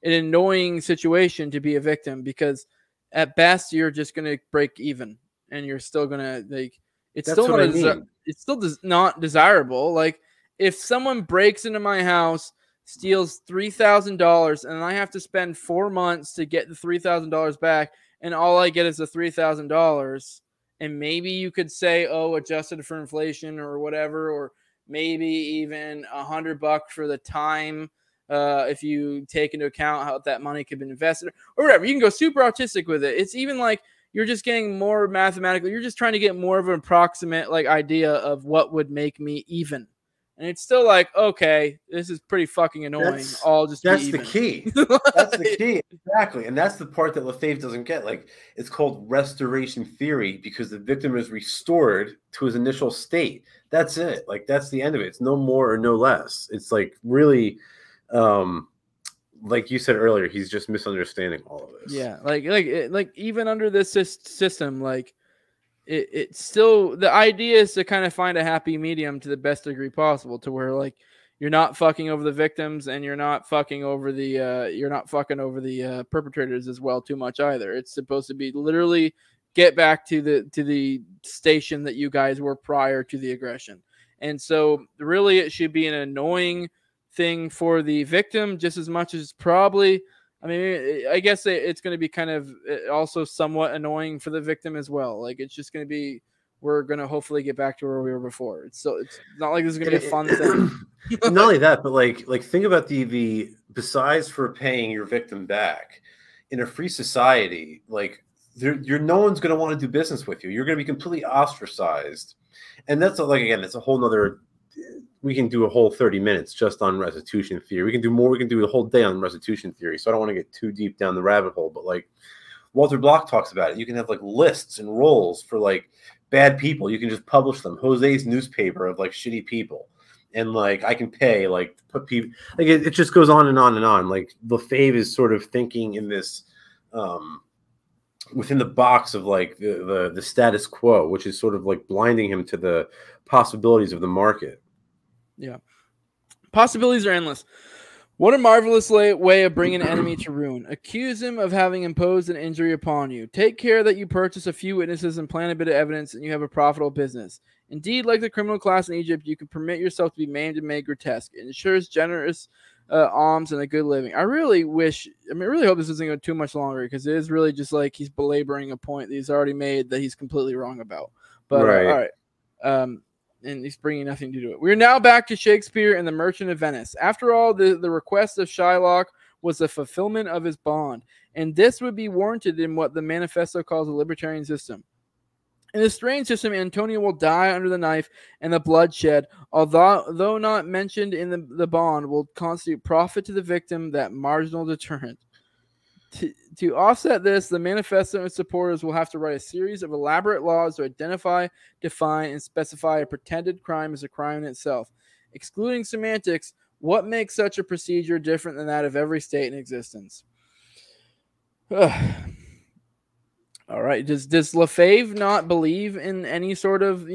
annoying situation to be a victim, because at best you're just going to break even and you're still going to like it's still not desirable. Like if someone breaks into my house, steals $3,000 and I have to spend 4 months to get the $3,000 back and all I get is the $3,000, and maybe you could say, oh, adjusted for inflation or whatever, or maybe even $100 for the time. If you take into account how that money could be invested or whatever, you can go super autistic with it. It's even like you're just getting more mathematical. You're just trying to get more of an approximate like idea of what would make me even. And it's still like, okay, this is pretty fucking annoying. That's the key. That's the key. Exactly. And that's the part that LeFevre doesn't get. Like, it's called restoration theory because the victim is restored to his initial state. That's it. Like, that's the end of it. It's no more or no less. It's like really, like you said earlier, he's just misunderstanding all of this. Yeah. Like even under this system, like, it's still the idea is to kind of find a happy medium to the best degree possible, to where like you're not fucking over the victims and you're not fucking over the perpetrators as well too much either. It's supposed to be literally get back to the station that you guys were prior to the aggression. And so really it should be an annoying thing for the victim just as much as probably, I mean, I guess it's going to be kind of also somewhat annoying for the victim as well. Like, it's just going to be, we're going to hopefully get back to where we were before. It's not like this is going to be a fun thing. Not only that, but like think about the besides for paying your victim back in a free society, like no one's going to want to do business with you. You're going to be completely ostracized. And that's that's a whole nother, we can do a whole 30 minutes just on restitution theory. We can do more. We can do a whole day on restitution theory. So I don't want to get too deep down the rabbit hole, but like Walter Block talks about it. You can have like lists and roles for like bad people. You can just publish them. Jose's newspaper of like shitty people. And like, I can pay, like put people, like it just goes on and on and on. Like LeFevre is sort of thinking in this, within the box of like the status quo, which is sort of like blinding him to the possibilities of the market. Yeah. Possibilities are endless. What a marvelous way of bringing an enemy to ruin. Accuse him of having imposed an injury upon you. Take care that you purchase a few witnesses and plant a bit of evidence and you have a profitable business. Indeed, like the criminal class in Egypt, you can permit yourself to be maimed and made grotesque. It ensures generous alms and a good living. I really hope this doesn't go too much longer, because it is really just like he's belaboring a point that he's already made that he's completely wrong about. But Right. all right. And he's bringing nothing to do it. We're now back to Shakespeare and the Merchant of Venice. After all, the request of Shylock was the fulfillment of his bond, and this would be warranted in what the manifesto calls a libertarian system. In the strange system, Antonio will die under the knife, and the bloodshed, although not mentioned in the bond, will constitute profit to the victim, that marginal deterrent. To offset this, the manifesto and supporters will have to write a series of elaborate laws to identify, define, and specify a pretended crime as a crime in itself. Excluding semantics, what makes such a procedure different than that of every state in existence? All right. Does LeFevre not believe in any sort of,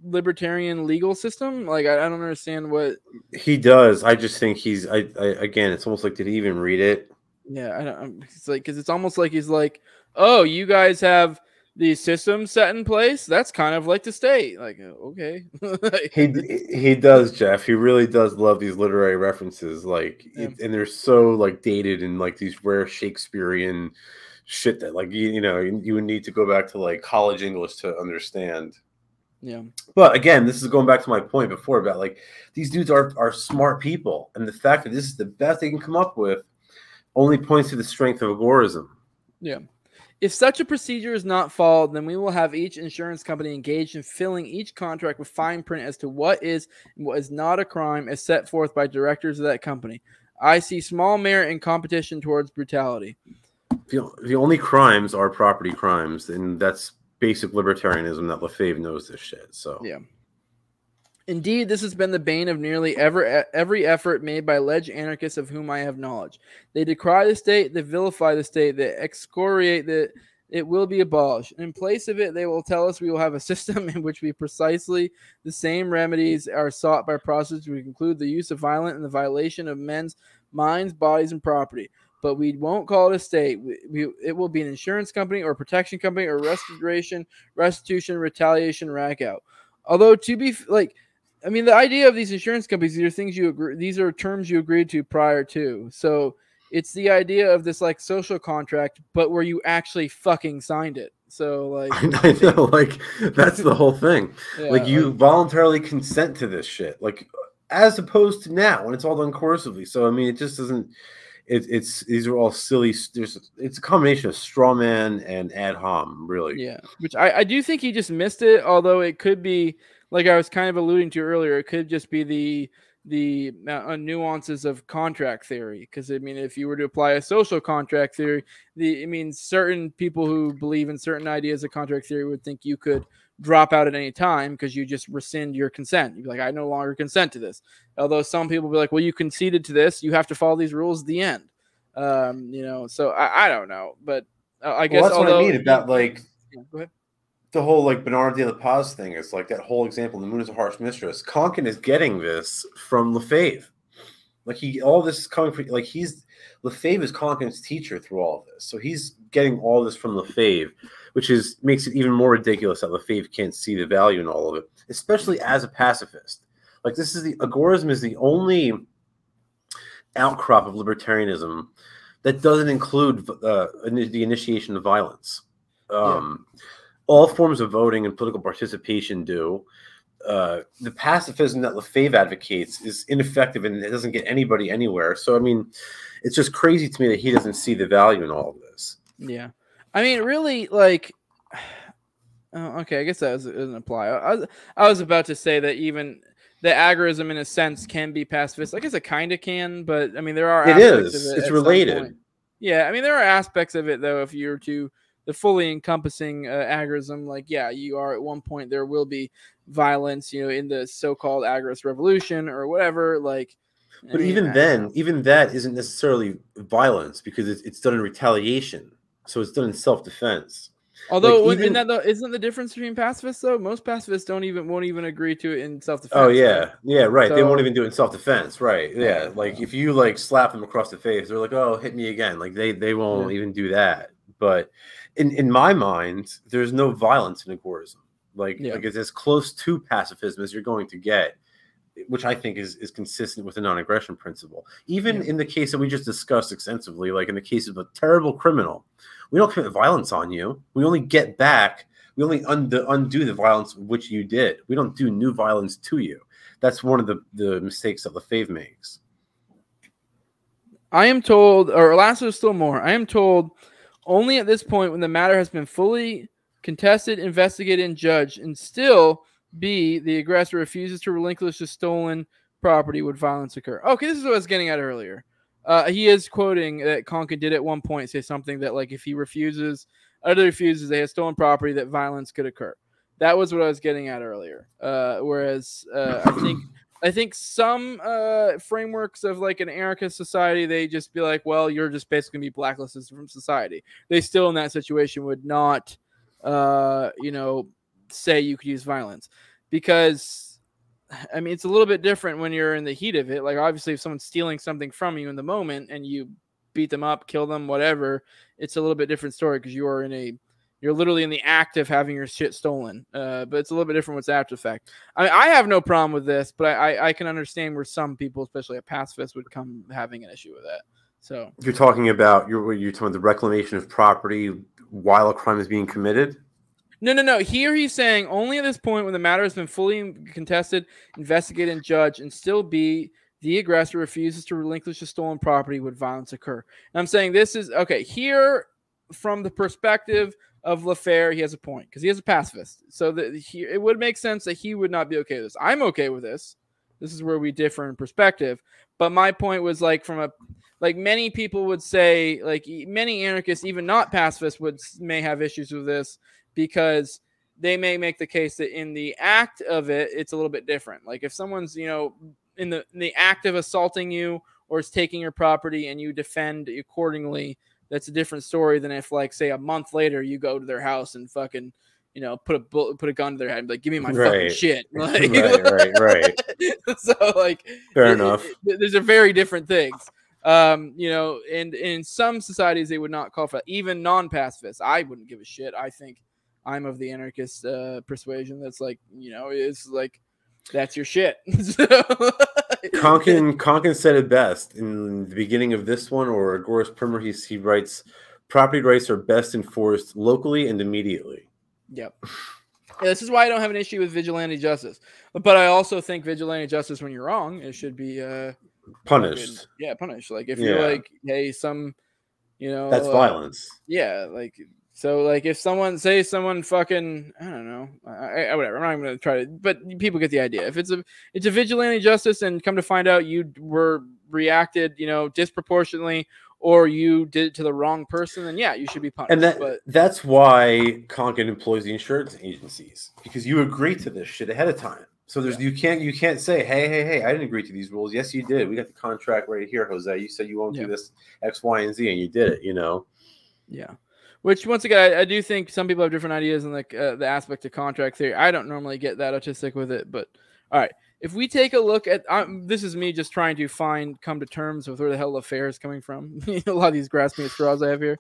libertarian legal system? Like, I don't understand what he does. I just think he's. Again, it's almost like, did he even read it? Yeah, I don't. It's like, because it's almost like he's like, oh, you guys have these systems set in place. That's kind of like the state. Like, okay. he does, Jeff. He really does love these literary references, like, and they're so like dated and like these rare Shakespearean shit that like you would need to go back to like college English to understand. Yeah. But again, this is going back to my point before about like these dudes are smart people, and the fact that this is the best they can come up with only points to the strength of agorism. Yeah. If such a procedure is not followed, then we will have each insurance company engaged in filling each contract with fine print as to what is and what is not a crime as set forth by directors of that company. I see small merit in competition towards brutality. The only crimes are property crimes, and that's basic libertarianism that LeFevre knows this shit. So yeah. Indeed, this has been the bane of nearly every effort made by alleged anarchists of whom I have knowledge. They decry the state, they vilify the state, they excoriate that it will be abolished. In place of it, they will tell us we will have a system in which precisely the same remedies are sought by prosecutors to include the use of violence and the violation of men's minds, bodies, and property. But we won't call it a state. It will be an insurance company or protection company or restitution, retaliation, rack out. Although to be like, I mean, the idea of these insurance companies, these are terms you agreed to prior to. So it's the idea of this like social contract, but where you actually fucking signed it. So like, I know, like that's the whole thing. Yeah, like you voluntarily consent to this shit, like as opposed to now when it's all done coercively. So I mean, it just doesn't. It's these are all silly. It's a combination of straw man and ad hom, really. Yeah, which I do think he just missed it. Although it could be, like I was kind of alluding to earlier, it could just be the nuances of contract theory. Because I mean, if you were to apply a social contract theory, certain people who believe in certain ideas of contract theory would think you could drop out at any time because you just rescind your consent. You'd be like, I no longer consent to this. Although some people be like, well, you conceded to this, you have to follow these rules at the end. So I don't know, but I guess that's what I mean about like go ahead. The whole like Bernard de la Paz thing is like that whole example. The moon is a harsh mistress. Konkin is getting this from LeFevre. Like all this is coming from like LeFevre is Konkin's teacher through all of this, so he's getting all this from LeFevre, which makes it even more ridiculous that LeFevre can't see the value in all of it, especially as a pacifist. Like agorism is the only outcrop of libertarianism that doesn't include the initiation of violence. All forms of voting and political participation do. The pacifism that LeFevre advocates is ineffective and it doesn't get anybody anywhere. So, I mean, it's just crazy to me that he doesn't see the value in all of this. Yeah. I mean, really, like, okay, I guess that doesn't apply. I was about to say that even the agorism, in a sense, can be pacifist. I guess it kind of can, but I mean, there are aspects of it. It's related. Yeah, I mean, there are aspects of it, though, if you're to the fully encompassing agorism, like, yeah, you are at one point, there will be violence, in the so-called agorist revolution or whatever, like. But even that isn't necessarily violence because it's done in retaliation. So it's done in self-defense. Although, like isn't the difference between pacifists, though? Most pacifists won't even agree to it in self-defense. Oh, yeah. Right? Yeah, right. So, they won't even do it in self-defense. Right. Yeah. Like, if you, like, slap them across the face, they're like, oh, hit me again. Like, they won't even do that. But in my mind, there's no violence in agorism. Like it's as close to pacifism as you're going to get, which I think is consistent with the non-aggression principle. Even in the case that we just discussed extensively, like in the case of a terrible criminal, we don't commit violence on you. We only get back. We only undo the violence which you did. We don't do new violence to you. That's one of the mistakes that LeFevre makes. I am told, or last there's still more. I am told only at this point, when the matter has been fully contested, investigated, and judged, and still B, the aggressor refuses to relinquish the stolen property, would violence occur. Okay, this is what I was getting at earlier. He is quoting that Konkin did at one point say something that, like, if he refuses, they have stolen property, that violence could occur. That was what I was getting at earlier. Whereas I think some frameworks of like an anarchist society, they just be like, well, you're just basically gonna be blacklisted from society. They still in that situation would not, say you could use violence, because I mean, it's a little bit different when you're in the heat of it. Like, obviously, if someone's stealing something from you in the moment and you beat them up, kill them, whatever, it's a little bit different story, because you're literally in the act of having your shit stolen. But it's a little bit different what's after the fact. I mean, I have no problem with this, but I can understand where some people, especially a pacifist, would come having an issue with that. So you're talking about the reclamation of property while a crime is being committed. No. Here he's saying only at this point, when the matter has been fully contested, investigated, and judged, and still B, the aggressor refuses to relinquish the stolen property, would violence occur. And I'm saying this is okay here from the perspective of LeFevre. He has a point, because he is a pacifist. So it would make sense that he would not be okay with this. I'm okay with this. This is where we differ in perspective. But my point was, like, many people would say, like, many anarchists, even not pacifists, may have issues with this, because they may make the case that in the act of it, it's a little bit different. Like, if someone's, in the act of assaulting you or is taking your property and you defend accordingly, that's a different story than if, like, say a month later you go to their house and fucking, put a gun to their head and be like, give me my fucking shit. Like, right. So, like, fair enough. These are very different things. And in some societies they would not call for that. Even non-pacifists, I wouldn't give a shit. I think I'm of the anarchist persuasion that's like, it's like, that's your shit. Konkin said it best in the beginning of this one, or Agorist Primer. He writes, property rights are best enforced locally and immediately. Yep. Yeah, this is why I don't have an issue with vigilante justice. But I also think vigilante justice, when you're wrong, it should be punished. Punished. Like, if you're like, hey, that's violence. Yeah, like, so, like, if someone fucking, I don't know, whatever. I'm not even gonna try to, but people get the idea. If it's a vigilante justice, and come to find out you were reacted, disproportionately, or you did it to the wrong person, then yeah, you should be punished. And that's why Konkin employs the insurance agencies, because you agree to this shit ahead of time. So you can't say, hey, I didn't agree to these rules. Yes, you did. We got the contract right here, Jose. You said you won't do this X, Y, and Z, and you did it. Yeah. Which, once again, I do think some people have different ideas in the aspect of contract theory. I don't normally get that autistic with it, but all right. If we take a look at this, is me just trying to come to terms with where the hell LeFevre is coming from. A lot of these grasping at straws I have here.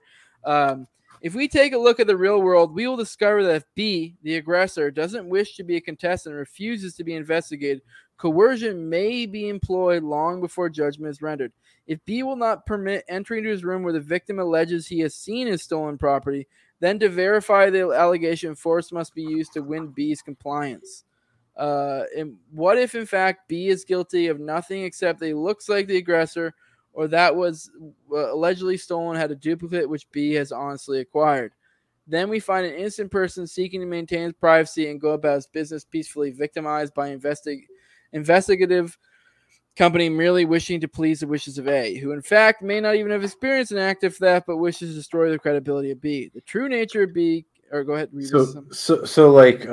If we take a look at the real world, we will discover that if B, the aggressor, doesn't wish to be a contestant and refuses to be investigated, coercion may be employed long before judgment is rendered. If B will not permit entry into his room where the victim alleges he has seen his stolen property, then to verify the allegation, force must be used to win B's compliance. And what if, in fact, B is guilty of nothing except that he looks like the aggressor, or that was allegedly stolen had a duplicate which B has honestly acquired? Then we find an innocent person seeking to maintain his privacy and go about his business peacefully, victimized by investigative company merely wishing to please the wishes of A, who in fact may not even have experienced an act of theft, but wishes to destroy the credibility of B. The true nature of B, or go ahead. So like,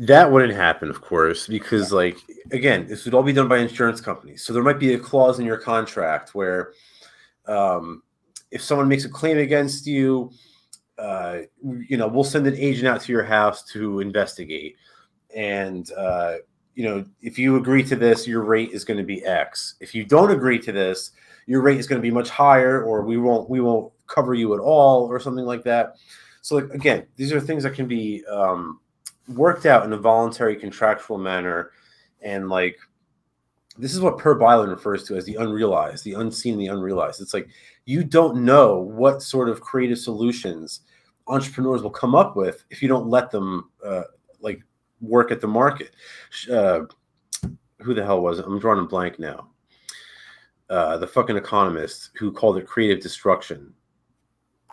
that wouldn't happen, of course, because like, again, this would all be done by insurance companies. So there might be a clause in your contract where, if someone makes a claim against you, we'll send an agent out to your house to investigate. And, if you agree to this, your rate is going to be X. If you don't agree to this, your rate is going to be much higher, or we won't cover you at all, or something like that. So, like, again, these are things that can be worked out in a voluntary contractual manner, and like this is what Per Byland refers to as the unrealized, the unseen, the unrealized. It's like you don't know what sort of creative solutions entrepreneurs will come up with if you don't let them like work at the market. Who the hell was it? I'm drawing a blank now. The fucking economist who called it creative destruction.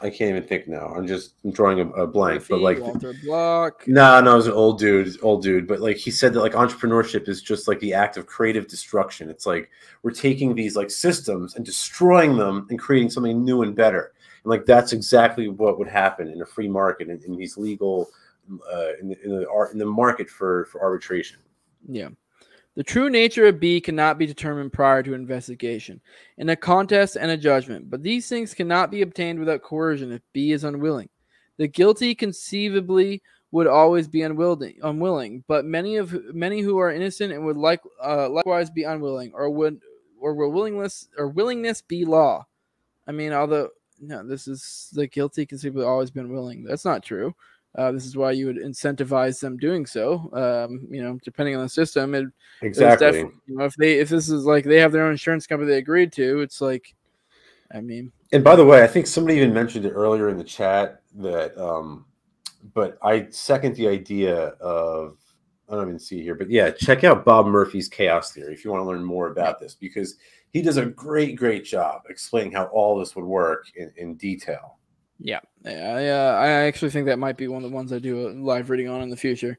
I can't even think now. I'm drawing a blank. But like Walter Block. No, it was an old dude. But like he said that like entrepreneurship is just like the act of creative destruction. It's like we're taking these like systems and destroying them and creating something new and better. And like that's exactly what would happen in a free market in these legal in the market for arbitration. Yeah. The true nature of B cannot be determined prior to investigation, in a contest and a judgment, but these things cannot be obtained without coercion if B is unwilling. The guilty conceivably would always be unwilling, but many who are innocent and would likewise be unwilling, or will willingness be law. I mean, although no, this is the guilty conceivably always be unwilling. That's not true. This is why you would incentivize them doing so. Depending on the system, exactly. If this is like they have their own insurance company they agreed to, it's like, I mean. And by the way, I think somebody even mentioned it earlier in the chat that, but I second the idea of. I don't even see it here, but yeah, check out Bob Murphy's Chaos Theory if you want to learn more about this, because he does a great job explaining how all this would work in detail. Yeah, I actually think that might be one of the ones I do a live reading on in the future.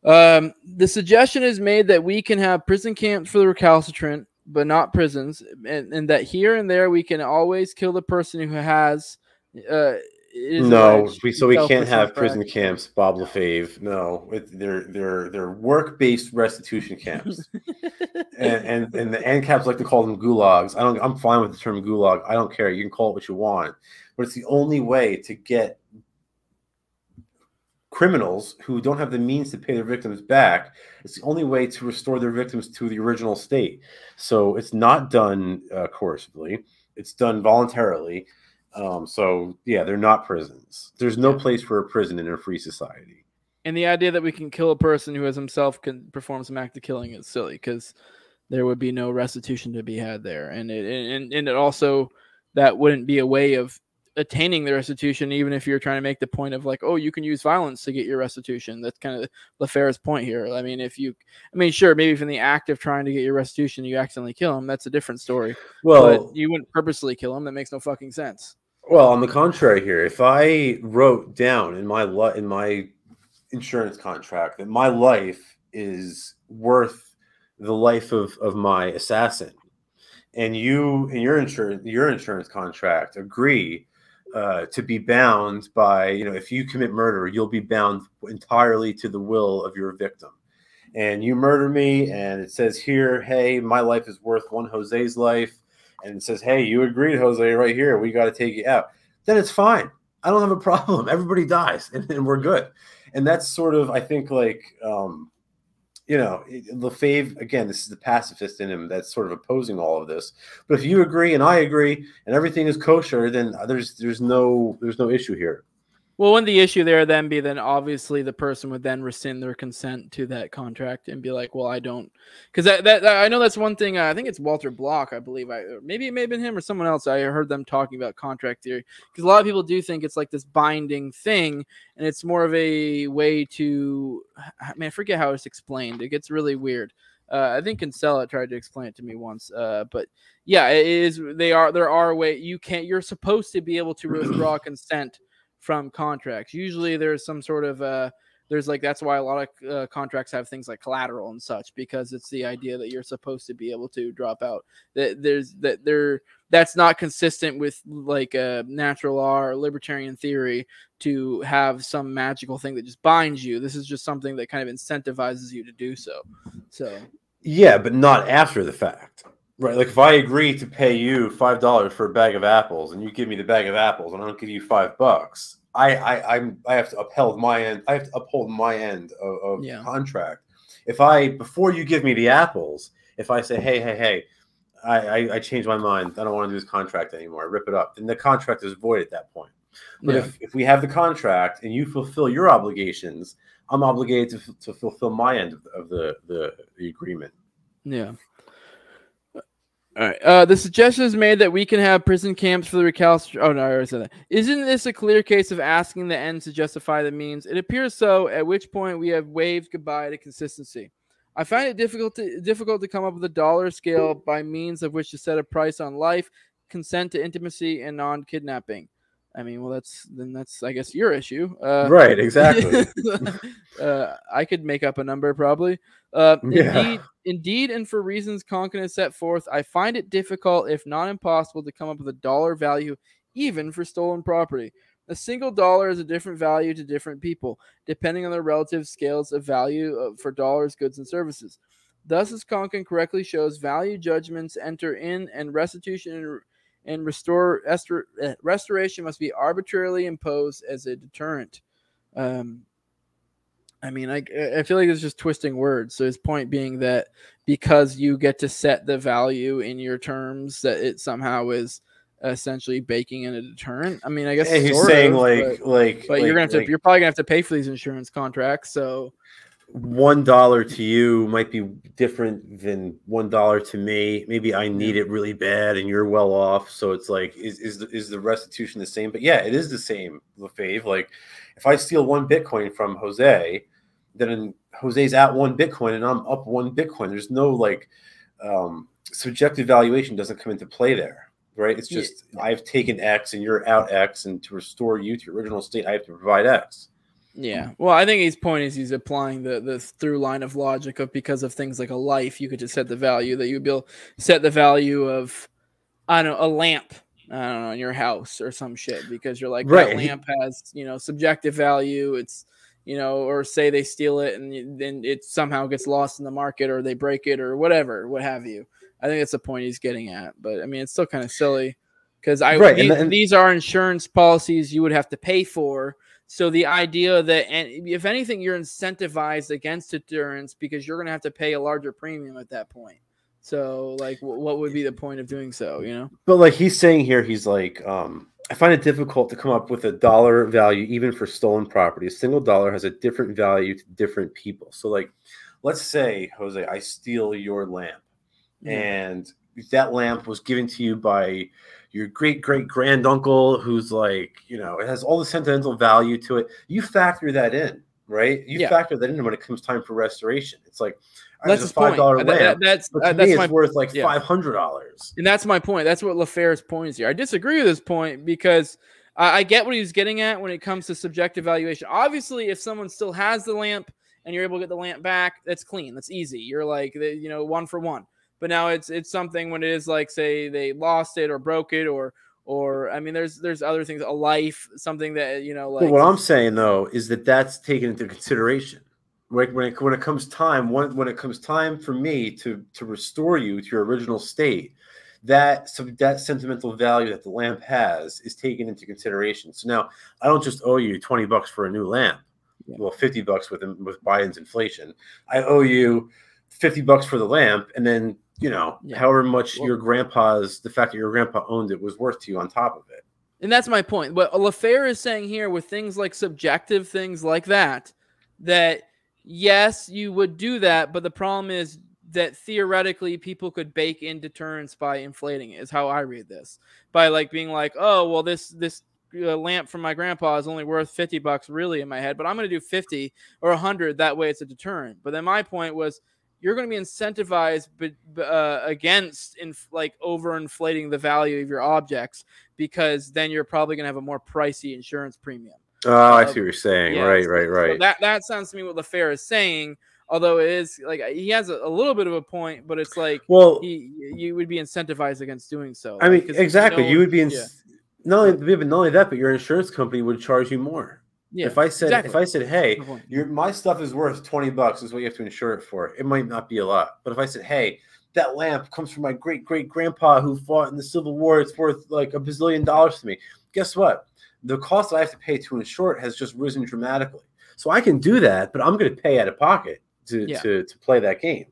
The suggestion is made that we can have prison camps for the recalcitrant, but not prisons, and that here and there we can always kill the person who has. We can't have prison camps, Bob LeFevre. No, they're work-based restitution camps, and the ANCAPs like to call them gulags. I'm fine with the term gulag. I don't care. You can call it what you want. But it's the only way to get criminals who don't have the means to pay their victims back. It's the only way to restore their victims to the original state. So it's not done coercively. It's done voluntarily. So yeah, they're not prisons. There's no place for a prison in a free society. And the idea that we can kill a person who has himself can perform some act of killing is silly, because there would be no restitution to be had there. And it also, that wouldn't be a way of attaining the restitution, even if you're trying to make the point of like, oh, you can use violence to get your restitution. That's kind of LeFevre's point here. I mean, sure, maybe if in the act of trying to get your restitution you accidentally kill him, that's a different story. Well, but you wouldn't purposely kill him. That makes no fucking sense. Well, on the contrary here, if I wrote down in my insurance contract that my life is worth the life of my assassin, and you in your insurance contract agree to be bound by, if you commit murder, you'll be bound entirely to the will of your victim. And you murder me, and it says here, hey, my life is worth one Jose's life. And it says, hey, you agreed, Jose, right here. We got to take you out. Then it's fine. I don't have a problem. Everybody dies, and we're good. And that's sort of, I think, like, LeFevre, again, this is the pacifist in him that's sort of opposing all of this. But if you agree and I agree and everything is kosher, then there's no issue here. Well, wouldn't the issue there then be then obviously the person would then rescind their consent to that contract and be like, well, I don't, because that I know that's one thing. I think it's Walter Block, I believe. Maybe it may have been him or someone else. I heard them talking about contract theory, because a lot of people do think it's like this binding thing, and it's more of a way to. I mean, I forget how it's explained. It gets really weird. I think Kinsella tried to explain it to me once, but yeah, it is. There are ways you're supposed to be able to withdraw consent from contracts. Usually there's some sort of that's why a lot of contracts have things like collateral and such, because it's the idea that you're supposed to be able to drop out. That's not consistent with like a natural law or libertarian theory to have some magical thing that just binds you. This is just something that kind of incentivizes you to do so. Yeah, but not after the fact. Right, like if I agree to pay you $5 for a bag of apples, and you give me the bag of apples, and I don't give you $5, I have to uphold my end. I have to uphold my end of the contract. If before you give me the apples, if I say, hey, I changed my mind, I don't want to do this contract anymore, I rip it up, then the contract is void at that point. But if we have the contract and you fulfill your obligations, I'm obligated to fulfill my end of the agreement. Yeah. All right. The suggestion is made that we can have prison camps for the recalcitrant. Oh, no, I already said that. Isn't this a clear case of asking the ends to justify the means? It appears so, at which point we have waved goodbye to consistency. I find it difficult to come up with a dollar scale by means of which to set a price on life, consent to intimacy, and non-kidnapping. I mean, well, that's I guess your issue. Right, exactly. I could make up a number probably. Yeah. Indeed, and for reasons Konkin has set forth, I find it difficult, if not impossible, to come up with a dollar value even for stolen property. A single dollar has a different value to different people, depending on their relative scales of value for dollars, goods, and services. Thus, as Konkin correctly shows, value judgments enter in, and restitution and restoration must be arbitrarily imposed as a deterrent. I mean, I feel like it's just twisting words. So his point being that because you get to set the value in your terms, that it somehow is essentially baking in a deterrent. I mean, I guess he's saying but you're probably gonna have to pay for these insurance contracts. So $1 to you might be different than $1 to me. Maybe I need it really bad and you're well off. So it's like, is the restitution the same? But yeah, it is the same, LeFevre. Like if I steal 1 Bitcoin from Jose, then Jose's at 1 Bitcoin and I'm up 1 Bitcoin. There's no like subjective valuation doesn't come into play there, right? It's just I've taken X and you're out X, and to restore you to your original state, I have to provide X. Yeah, well, I think his point is he's applying the through line of logic of because of things like a life, you could just set the value that you'd be able to set the value of, I don't know, a lamp, I don't know, in your house or some shit, because you're like, that lamp has, subjective value. It's, or say they steal it and then it somehow gets lost in the market, or they break it or whatever, what have you. I think that's the point he's getting at. But I mean, it's still kind of silly because these are insurance policies you would have to pay for. So the idea that, and if anything, you're incentivized against deterrence because you're going to have to pay a larger premium at that point. So like, what would be the point of doing so, But like he's saying here, he's like, I find it difficult to come up with a dollar value even for stolen property. A single dollar has a different value to different people. So like, let's say, Jose, I steal your lamp, and that lamp was given to you by your great-great-granduncle who's like, it has all the sentimental value to it. You factor that in, right? You factor that in when it comes time for restoration. It's like, that's a $5 lamp. But to me, it's worth like $500. And that's my point. That's what LeFevre's point is here. I disagree with his point because I get what he's getting at when it comes to subjective valuation. Obviously, if someone still has the lamp and you're able to get the lamp back, that's clean. That's easy. You're like, 1 for 1. But now it's something when it is like, say they lost it or broke it or I mean, there's other things, a life, something that, like. But what I'm saying though, is that's taken into consideration. Right? When it comes time, when it comes time for me to restore you to your original state, that sentimental value that the lamp has is taken into consideration. So now I don't just owe you $20 for a new lamp. Yeah. Well, $50 with Biden's inflation. I owe you $50 for the lamp, and then however much the fact that your grandpa owned it was worth to you on top of it. And that's my point. What LeFevre is saying here with things like subjective things like that yes, you would do that, but the problem is that theoretically people could bake in deterrence by inflating it, is how I read this. By like being like, oh, well, this lamp from my grandpa is only worth $50 really in my head, but I'm going to do 50 or 100. That way it's a deterrent. But then my point was, you're going to be incentivized against overinflating the value of your objects, because then you're probably going to have a more pricey insurance premium. Oh, I see what you're saying. Yeah, right. So that sounds to me what LeFevre is saying, although it is like he has a little bit of a point, but it's like, well, you would be incentivized against doing so. I mean, exactly. You would be not only that, but your insurance company would charge you more. Yeah, if I said, hey, my stuff is worth $20, is what you have to insure it for. It might not be a lot, but if I said, hey, that lamp comes from my great-great-grandpa who fought in the Civil War, it's worth like $1 bazillion to me. Guess what? The cost that I have to pay to insure it has just risen dramatically. So I can do that, but I'm going to pay out of pocket to play that game.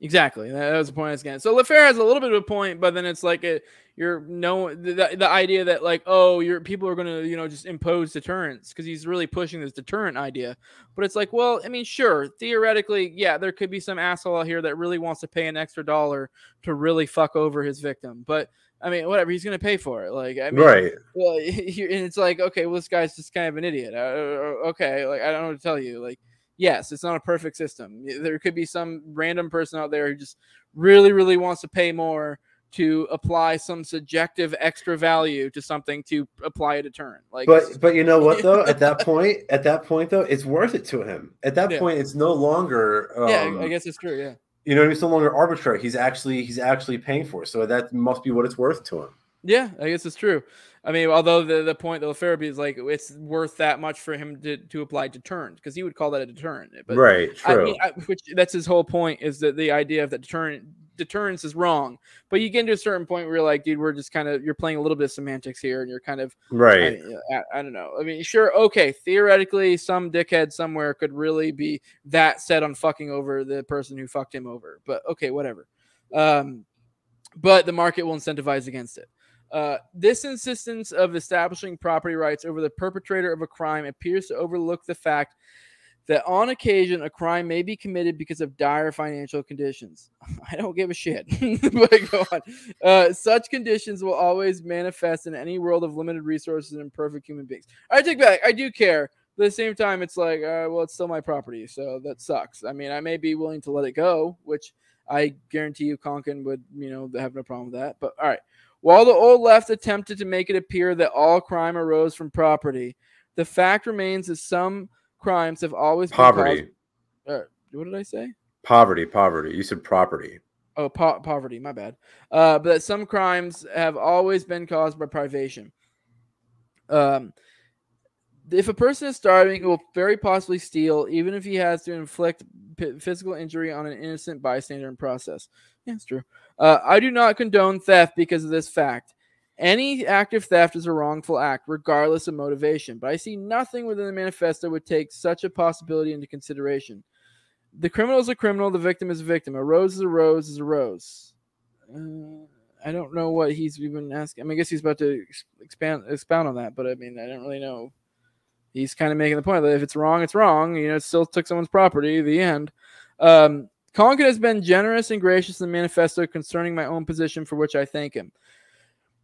Exactly. That was the point I was getting. So LeFevre has a little bit of a point, but then it's like the idea that like, oh, people are going to, just impose deterrence, because he's really pushing this deterrent idea. But it's like, well, I mean, sure, theoretically, yeah, there could be some asshole out here that really wants to pay an extra $1 to really fuck over his victim. But I mean, whatever, he's going to pay for it. Like, I mean, right. Well, and it's like, okay, well, this guy's just kind of an idiot. Okay, like, I don't know what to tell you. Like, yes, it's not a perfect system. There could be some random person out there who just really, really wants to pay more to apply some subjective extra value to something to apply a deterrent. Like, but you know what though? At that point though, it's worth it to him. At that point, it's no longer. I guess it's true. Yeah. You know, it's no longer arbitrary. He's actually paying for it. So that must be what it's worth to him. Yeah, I guess it's true. I mean, although the point that LeFevre is like, it's worth that much for him to apply deterrent, because he would call that a deterrent. But right, true. I mean, which that's his whole point, is that the idea of that deterrence is wrong. But you get to a certain point where you're like, dude, we're just kind of, you're playing a little bit of semantics here, and you're kind of right. I don't know. I mean, sure, okay, theoretically, some dickhead somewhere could really be that set on fucking over the person who fucked him over. But okay, whatever. But the market will incentivize against it. This insistence of establishing property rights over the perpetrator of a crime appears to overlook the fact that on occasion a crime may be committed because of dire financial conditions. I don't give a shit. But go on. Such conditions will always manifest in any world of limited resources and imperfect human beings. I take back. I do care. But at the same time, it's like, well, it's still my property, so that sucks. I mean, I may be willing to let it go, which I guarantee you Konkin would, have no problem with that. But all right. While the old left attempted to make it appear that all crime arose from property, the fact remains that some crimes have always poverty. Been what did I say? Poverty. You said property. Oh, poverty. My bad. But that some crimes have always been caused by privation. If a person is starving, he will very possibly steal, even if he has to inflict physical injury on an innocent bystander in process. Yeah, it's true. I do not condone theft because of this fact. Any act of theft is a wrongful act, regardless of motivation. But I see nothing within the manifesto would take such a possibility into consideration. The criminal is a criminal. The victim is a victim. A rose is a rose is a rose. I don't know what he's even asking. I mean, I guess he's about to expound on that, but I mean, I don't really know. He's kind of making the point that if it's wrong, it's wrong. It still took someone's property. The end. Konkin has been generous and gracious in the manifesto concerning my own position, for which I thank him.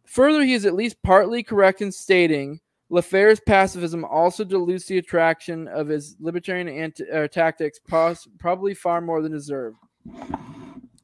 Further, he is at least partly correct in stating LeFevre's pacifism also dilutes the attraction of his libertarian tactics, probably far more than deserved.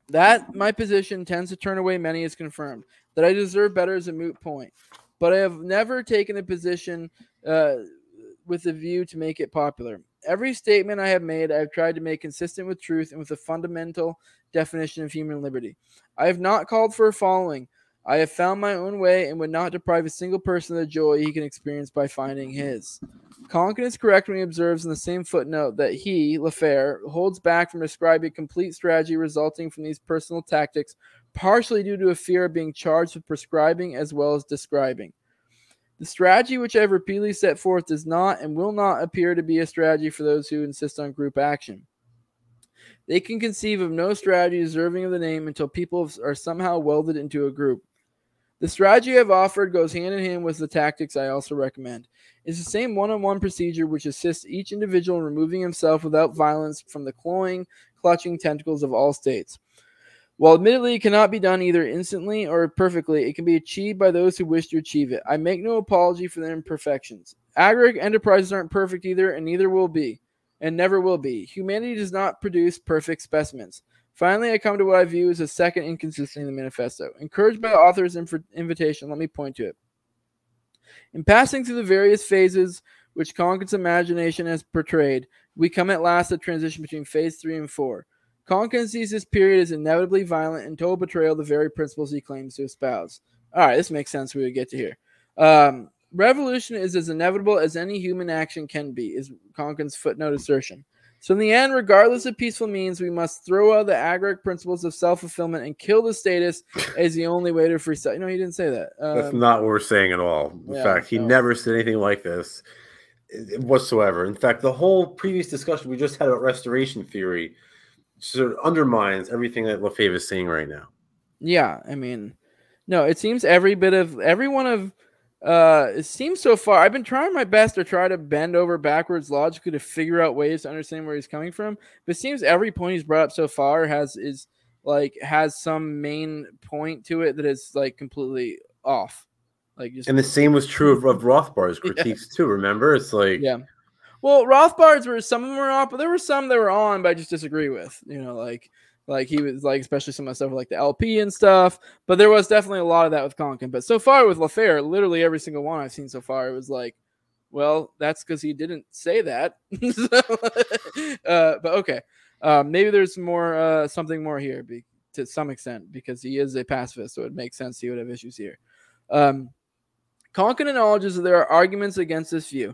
That my position tends to turn away many is confirmed. That I deserve better is a moot point. But I have never taken a position with a view to make it popular. Every statement I have made, I have tried to make consistent with truth and with a fundamental definition of human liberty. I have not called for a following. I have found my own way and would not deprive a single person of the joy he can experience by finding his. Konkin is correct when he observes in the same footnote that he, LeFevre, holds back from describing a complete strategy resulting from these personal tactics, partially due to a fear of being charged with prescribing as well as describing. The strategy which I have repeatedly set forth does not and will not appear to be a strategy for those who insist on group action. They can conceive of no strategy deserving of the name until people are somehow welded into a group. The strategy I've offered goes hand in hand with the tactics I also recommend. It's the same one-on-one procedure which assists each individual in removing himself without violence from the clawing, clutching tentacles of all states. While admittedly it cannot be done either instantly or perfectly, it can be achieved by those who wish to achieve it. I make no apology for their imperfections. Agaric enterprises aren't perfect either, and neither will be, and never will be. Humanity does not produce perfect specimens. Finally, I come to what I view as a second inconsistency in the manifesto. Encouraged by the author's invitation, let me point to it. In passing through the various phases which Konkin's imagination has portrayed, we come at last to the transition between phase 3 and 4. Konkin sees this period as inevitably violent and total betrayal of the very principles he claims to espouse. All right, this makes sense when we get to here. Revolution is as inevitable as any human action can be, is Konkin's footnote assertion. So in the end, regardless of peaceful means, we must throw out the agaric principles of self-fulfillment and kill the status as the only way to free self. He didn't say that. That's not what we're saying at all. In fact, he never said anything like this whatsoever. In fact, the whole previous discussion we just had about restoration theory sort of undermines everything that LeFevre is saying right now. Yeah, I mean, no, it seems every one of it seems so far. I've been trying my best to try to bend over backwards logically to figure out ways to understand where he's coming from. But it seems every point he's brought up so far has some main point to it that is like completely off. Like just, and the same was true of Rothbard's critiques too. Remember, it's like well, Rothbard's were some of them were off, but there were some that were on, but I just disagree with. You know, like he was like, especially some of the stuff like the LP and stuff. But there was definitely a lot of that with Konkin. But so far with LeFevre, literally every single one I've seen so far, it was like, well, that's because he didn't say that. But okay, maybe there's more something more here to some extent because he is a pacifist, so it makes sense he would have issues here. Konkin acknowledges that there are arguments against this view.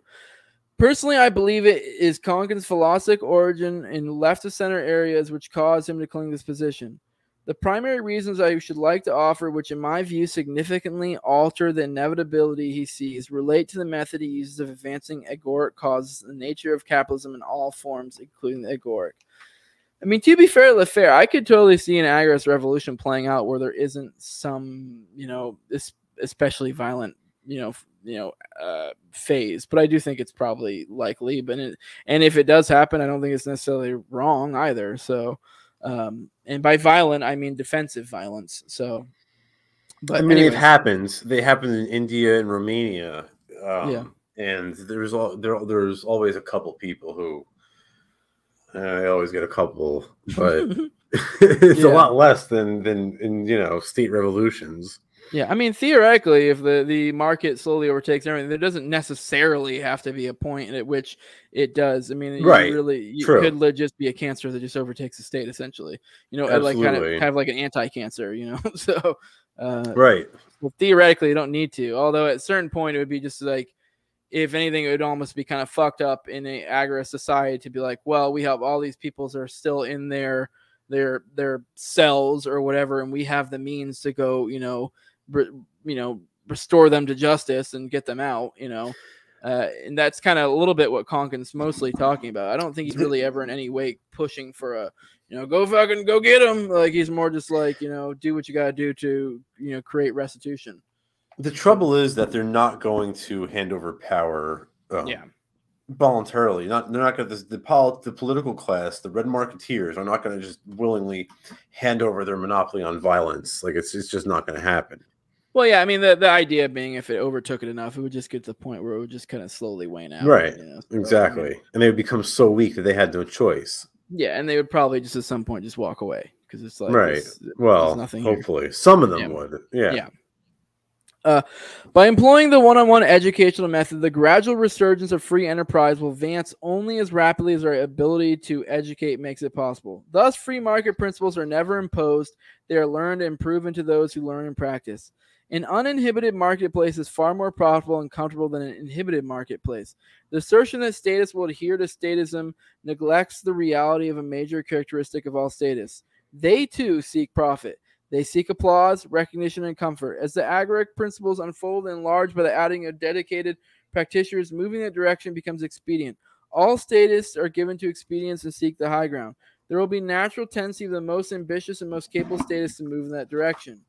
Personally, I believe it is Konkin's philosophic origin in left-of-center areas which caused him to cling to this position. The primary reasons I should like to offer, which in my view significantly alter the inevitability he sees, relate to the method he uses of advancing agoric causes, the nature of capitalism in all forms, including the agoric. I mean, to be fair to LeFevre, I could totally see an agorist revolution playing out where there isn't some, especially violent, phase, but I do think it's probably likely. And if it does happen, I don't think it's necessarily wrong either. So, and by violent, I mean defensive violence. So, but I mean, it happens. They happen in India and Romania. And there's always a couple people who I always get a couple, but it's a lot less than in state revolutions. Yeah, I mean, theoretically, if the market slowly overtakes everything, there doesn't necessarily have to be a point at which it does. I mean, you could just be a cancer that just overtakes the state, essentially. Like kind of like an anti-cancer. So right. Well, theoretically, you don't need to. Although at a certain point, it would be just like, if anything, it would almost be kind of fucked up in a agorist society to be like, well, we have all these peoples that are still in their cells or whatever, and we have the means to go, restore them to justice and get them out, and that's kind of a little bit what Konkin's mostly talking about. I don't think he's really ever in any way pushing for a, go get them. Like, he's more just like, do what you got to do to, create restitution. The trouble is that they're not going to hand over power voluntarily. They're not going to, the political class, the red marketeers are not going to just willingly hand over their monopoly on violence. Like, it's just not going to happen. Well, yeah, I mean, the idea being if it overtook it enough, it would just get to the point where it would just kind of slowly wane out. Right. Exactly. And they would become so weak that they had no choice. Yeah, and they would probably just at some point just walk away because it's like, right. Well, nothing hopefully here. Some of them would. Yeah. By employing the one-on-one educational method, the gradual resurgence of free enterprise will advance only as rapidly as our ability to educate makes it possible. Thus, free market principles are never imposed. They are learned and proven to those who learn and practice. An uninhibited marketplace is far more profitable and comfortable than an inhibited marketplace. The assertion that status will adhere to statism neglects the reality of a major characteristic of all statists. They, too, seek profit. They seek applause, recognition, and comfort. As the agoric principles unfold and enlarge by the adding of dedicated practitioners, moving that direction becomes expedient. All statists are given to expedience and seek the high ground. There will be natural tendency of the most ambitious and most capable statists to move in that direction.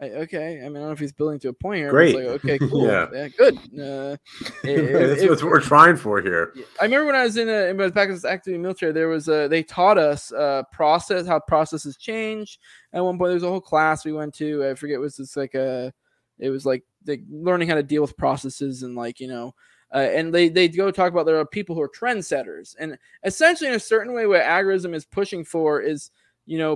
Okay, I mean, I don't know if he's building to a point here. Great. But it's like, okay, cool. Yeah, good. That's what we're trying for here. I remember when I was back as active in the military, there was they taught us how processes change. At one point, there was a whole class we went to. I forget, it was learning how to deal with processes and and they go talk about there are people who are trendsetters, and essentially in a certain way, what agorism is pushing for is,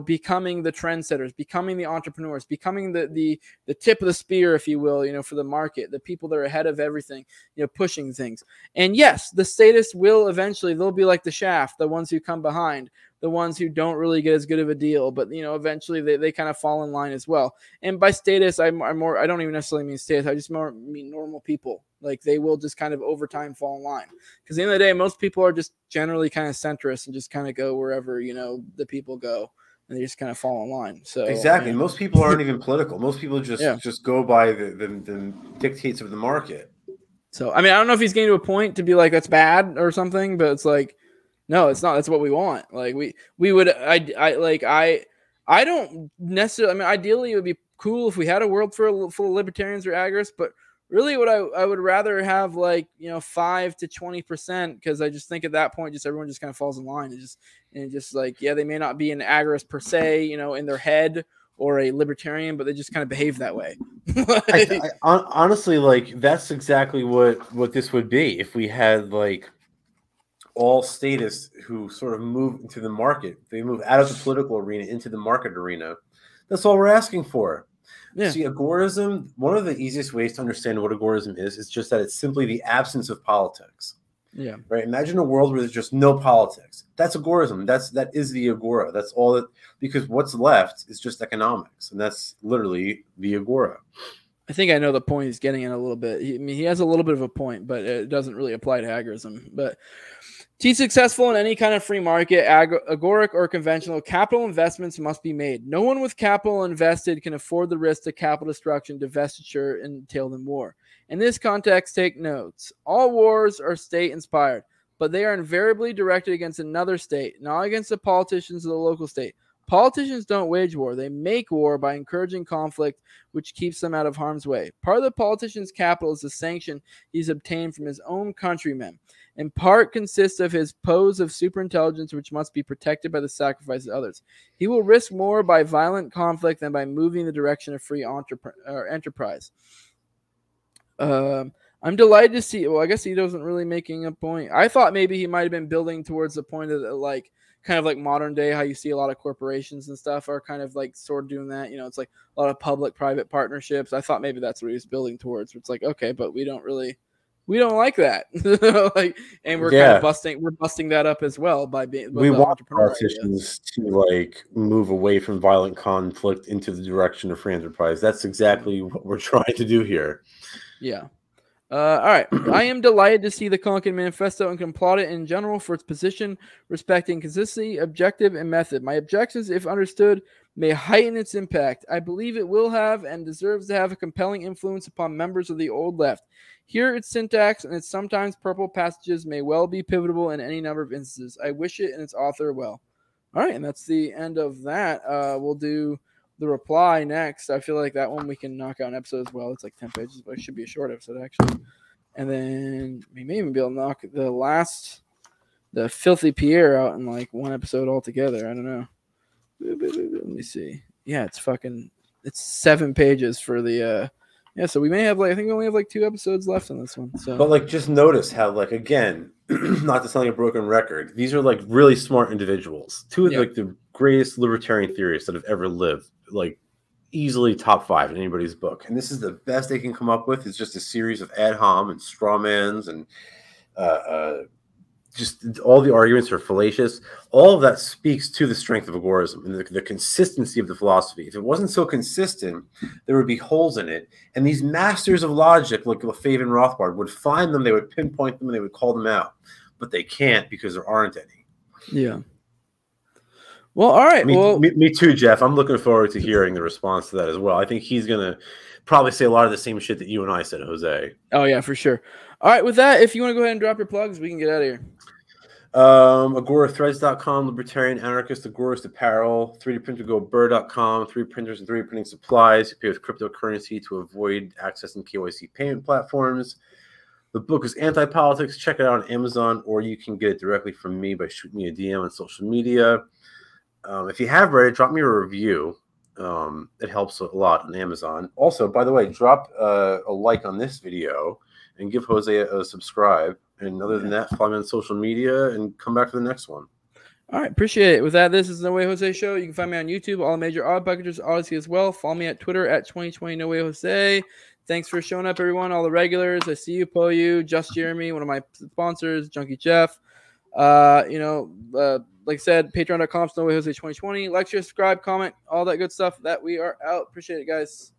becoming the trendsetters, becoming the entrepreneurs, becoming the tip of the spear, if you will, for the market, the people that are ahead of everything, pushing things. And yes, the statists will eventually, they'll be like the shaft, the ones who come behind, the ones who don't really get as good of a deal, but eventually they kind of fall in line as well. And by statists, I don't even necessarily mean statists, I just more mean normal people. Like, they will just kind of over time fall in line. Because at the end of the day, most people are just generally kind of centrist and just kind of go wherever, the people go. And they just kind of fall in line. So exactly. Most people aren't even political. Most people just go by the dictates of the market. So, I mean, I don't know if he's getting to a point to be like, that's bad or something, but it's like, No, it's not. That's what we want. Like we would. I don't necessarily. I mean, ideally, it would be cool if we had a world full of libertarians or agorists, but really, what I would rather have, like, 5 to 20%, because I just think at that point, just everyone just kind of falls in line and just like, yeah, they may not be an agorist per se, in their head, or a libertarian, but they just kind of behave that way. Honestly, like, that's exactly what this would be if we had like all statists who sort of move into the market. They move out of the political arena into the market arena. That's all we're asking for. Yeah. See, agorism, one of the easiest ways to understand what agorism is just that it's simply the absence of politics. Yeah. Right. Imagine a world where there's just no politics. That's agorism. That is the agora. That's all it, because what's left is just economics, and that's literally the agora. I think I know the point he's getting at a little bit. He has a little bit of a point, but it doesn't really apply to agorism. But to be successful in any kind of free market, agoric or conventional, capital investments must be made. No one with capital invested can afford the risk to capital destruction, divestiture, entailed in war. In this context, take notes. All wars are state-inspired, but they are invariably directed against another state, not against the politicians of the local state. Politicians don't wage war. They make war by encouraging conflict, which keeps them out of harm's way. Part of the politician's capital is the sanction he's obtained from his own countrymen. In part consists of his pose of superintelligence, which must be protected by the sacrifice of others. He will risk more by violent conflict than by moving the direction of free enterprise. I'm delighted to see. Well, I guess he doesn't really making a point. I thought maybe he might have been building towards the point of like, kind of like modern day, how you see a lot of corporations and stuff are kind of like sort of doing that. It's like a lot of public-private partnerships. I thought maybe that's what he was building towards. It's like, okay, but we don't like that. And we're kind of busting that up as well by being. We want politicians to like move away from violent conflict into the direction of free enterprise. That's exactly what we're trying to do here. Yeah. All right. I am delighted to see the Conkin Manifesto and can applaud it in general for its position respecting consistency, objective, and method. My objectives, if understood, may heighten its impact. I believe it will have and deserves to have a compelling influence upon members of the old left. Here, its syntax and its sometimes purple passages may well be pivotal in any number of instances. I wish it and its author well. All right, and that's the end of that. We'll do the reply next. I feel like that one we can knock out an episode as well. It's like 10 pages, but it should be a short episode actually. And then we may even be able to knock the Filthy Pierre out in like one episode altogether. I don't know. Let me see. Yeah, it's 7 pages for the so we may have I think we only have like 2 episodes left on this one. So, but like, just notice how, like, again, not to sound like a broken record, these are like really smart individuals. 2 of like the greatest libertarian theorists that have ever lived, like easily top 5 in anybody's book. And this is the best they can come up with, is just a series of ad hom and straw mans, and just all the arguments are fallacious. All of that speaks to the strength of agorism and the consistency of the philosophy. If it wasn't so consistent, there would be holes in it. And these masters of logic, like LeFevre and Rothbard, would find them, they would pinpoint them, and they would call them out. But they can't, because there aren't any. Yeah. Well, all right. Me too, Jeff. I'm looking forward to hearing the response to that as well. I think he's going to probably say a lot of the same shit that you and I said, Jose. Oh, yeah, for sure. All right. With that, if you want to go ahead and drop your plugs, we can get out of here. AgoraThreads.com, Libertarian Anarchist, Agorist Apparel, 3dprintergoburr.com, 3D printers and 3D printing supplies. You pay with cryptocurrency to avoid accessing KYC payment platforms. The book is Anti-Politics. Check it out on Amazon, or you can get it directly from me by shooting me a DM on social media. If you have read it, drop me a review. It helps a lot on Amazon. Also, by the way, drop a like on this video and give Jose a subscribe. And other than that, follow me on social media and come back for the next one. All right, appreciate it. With that, this is the No Way Jose Show. You can find me on YouTube, all the major odd packages, Odyssey as well. Follow me at Twitter at 2020 No Way Jose. Thanks for showing up, everyone, all the regulars. I see you, Poyu, Just Jeremy, one of my sponsors, Junkie Jeff. Like I said, patreon.com/NoWayJose2020. Like, share, subscribe, comment, all that good stuff. That we are out. Appreciate it, guys.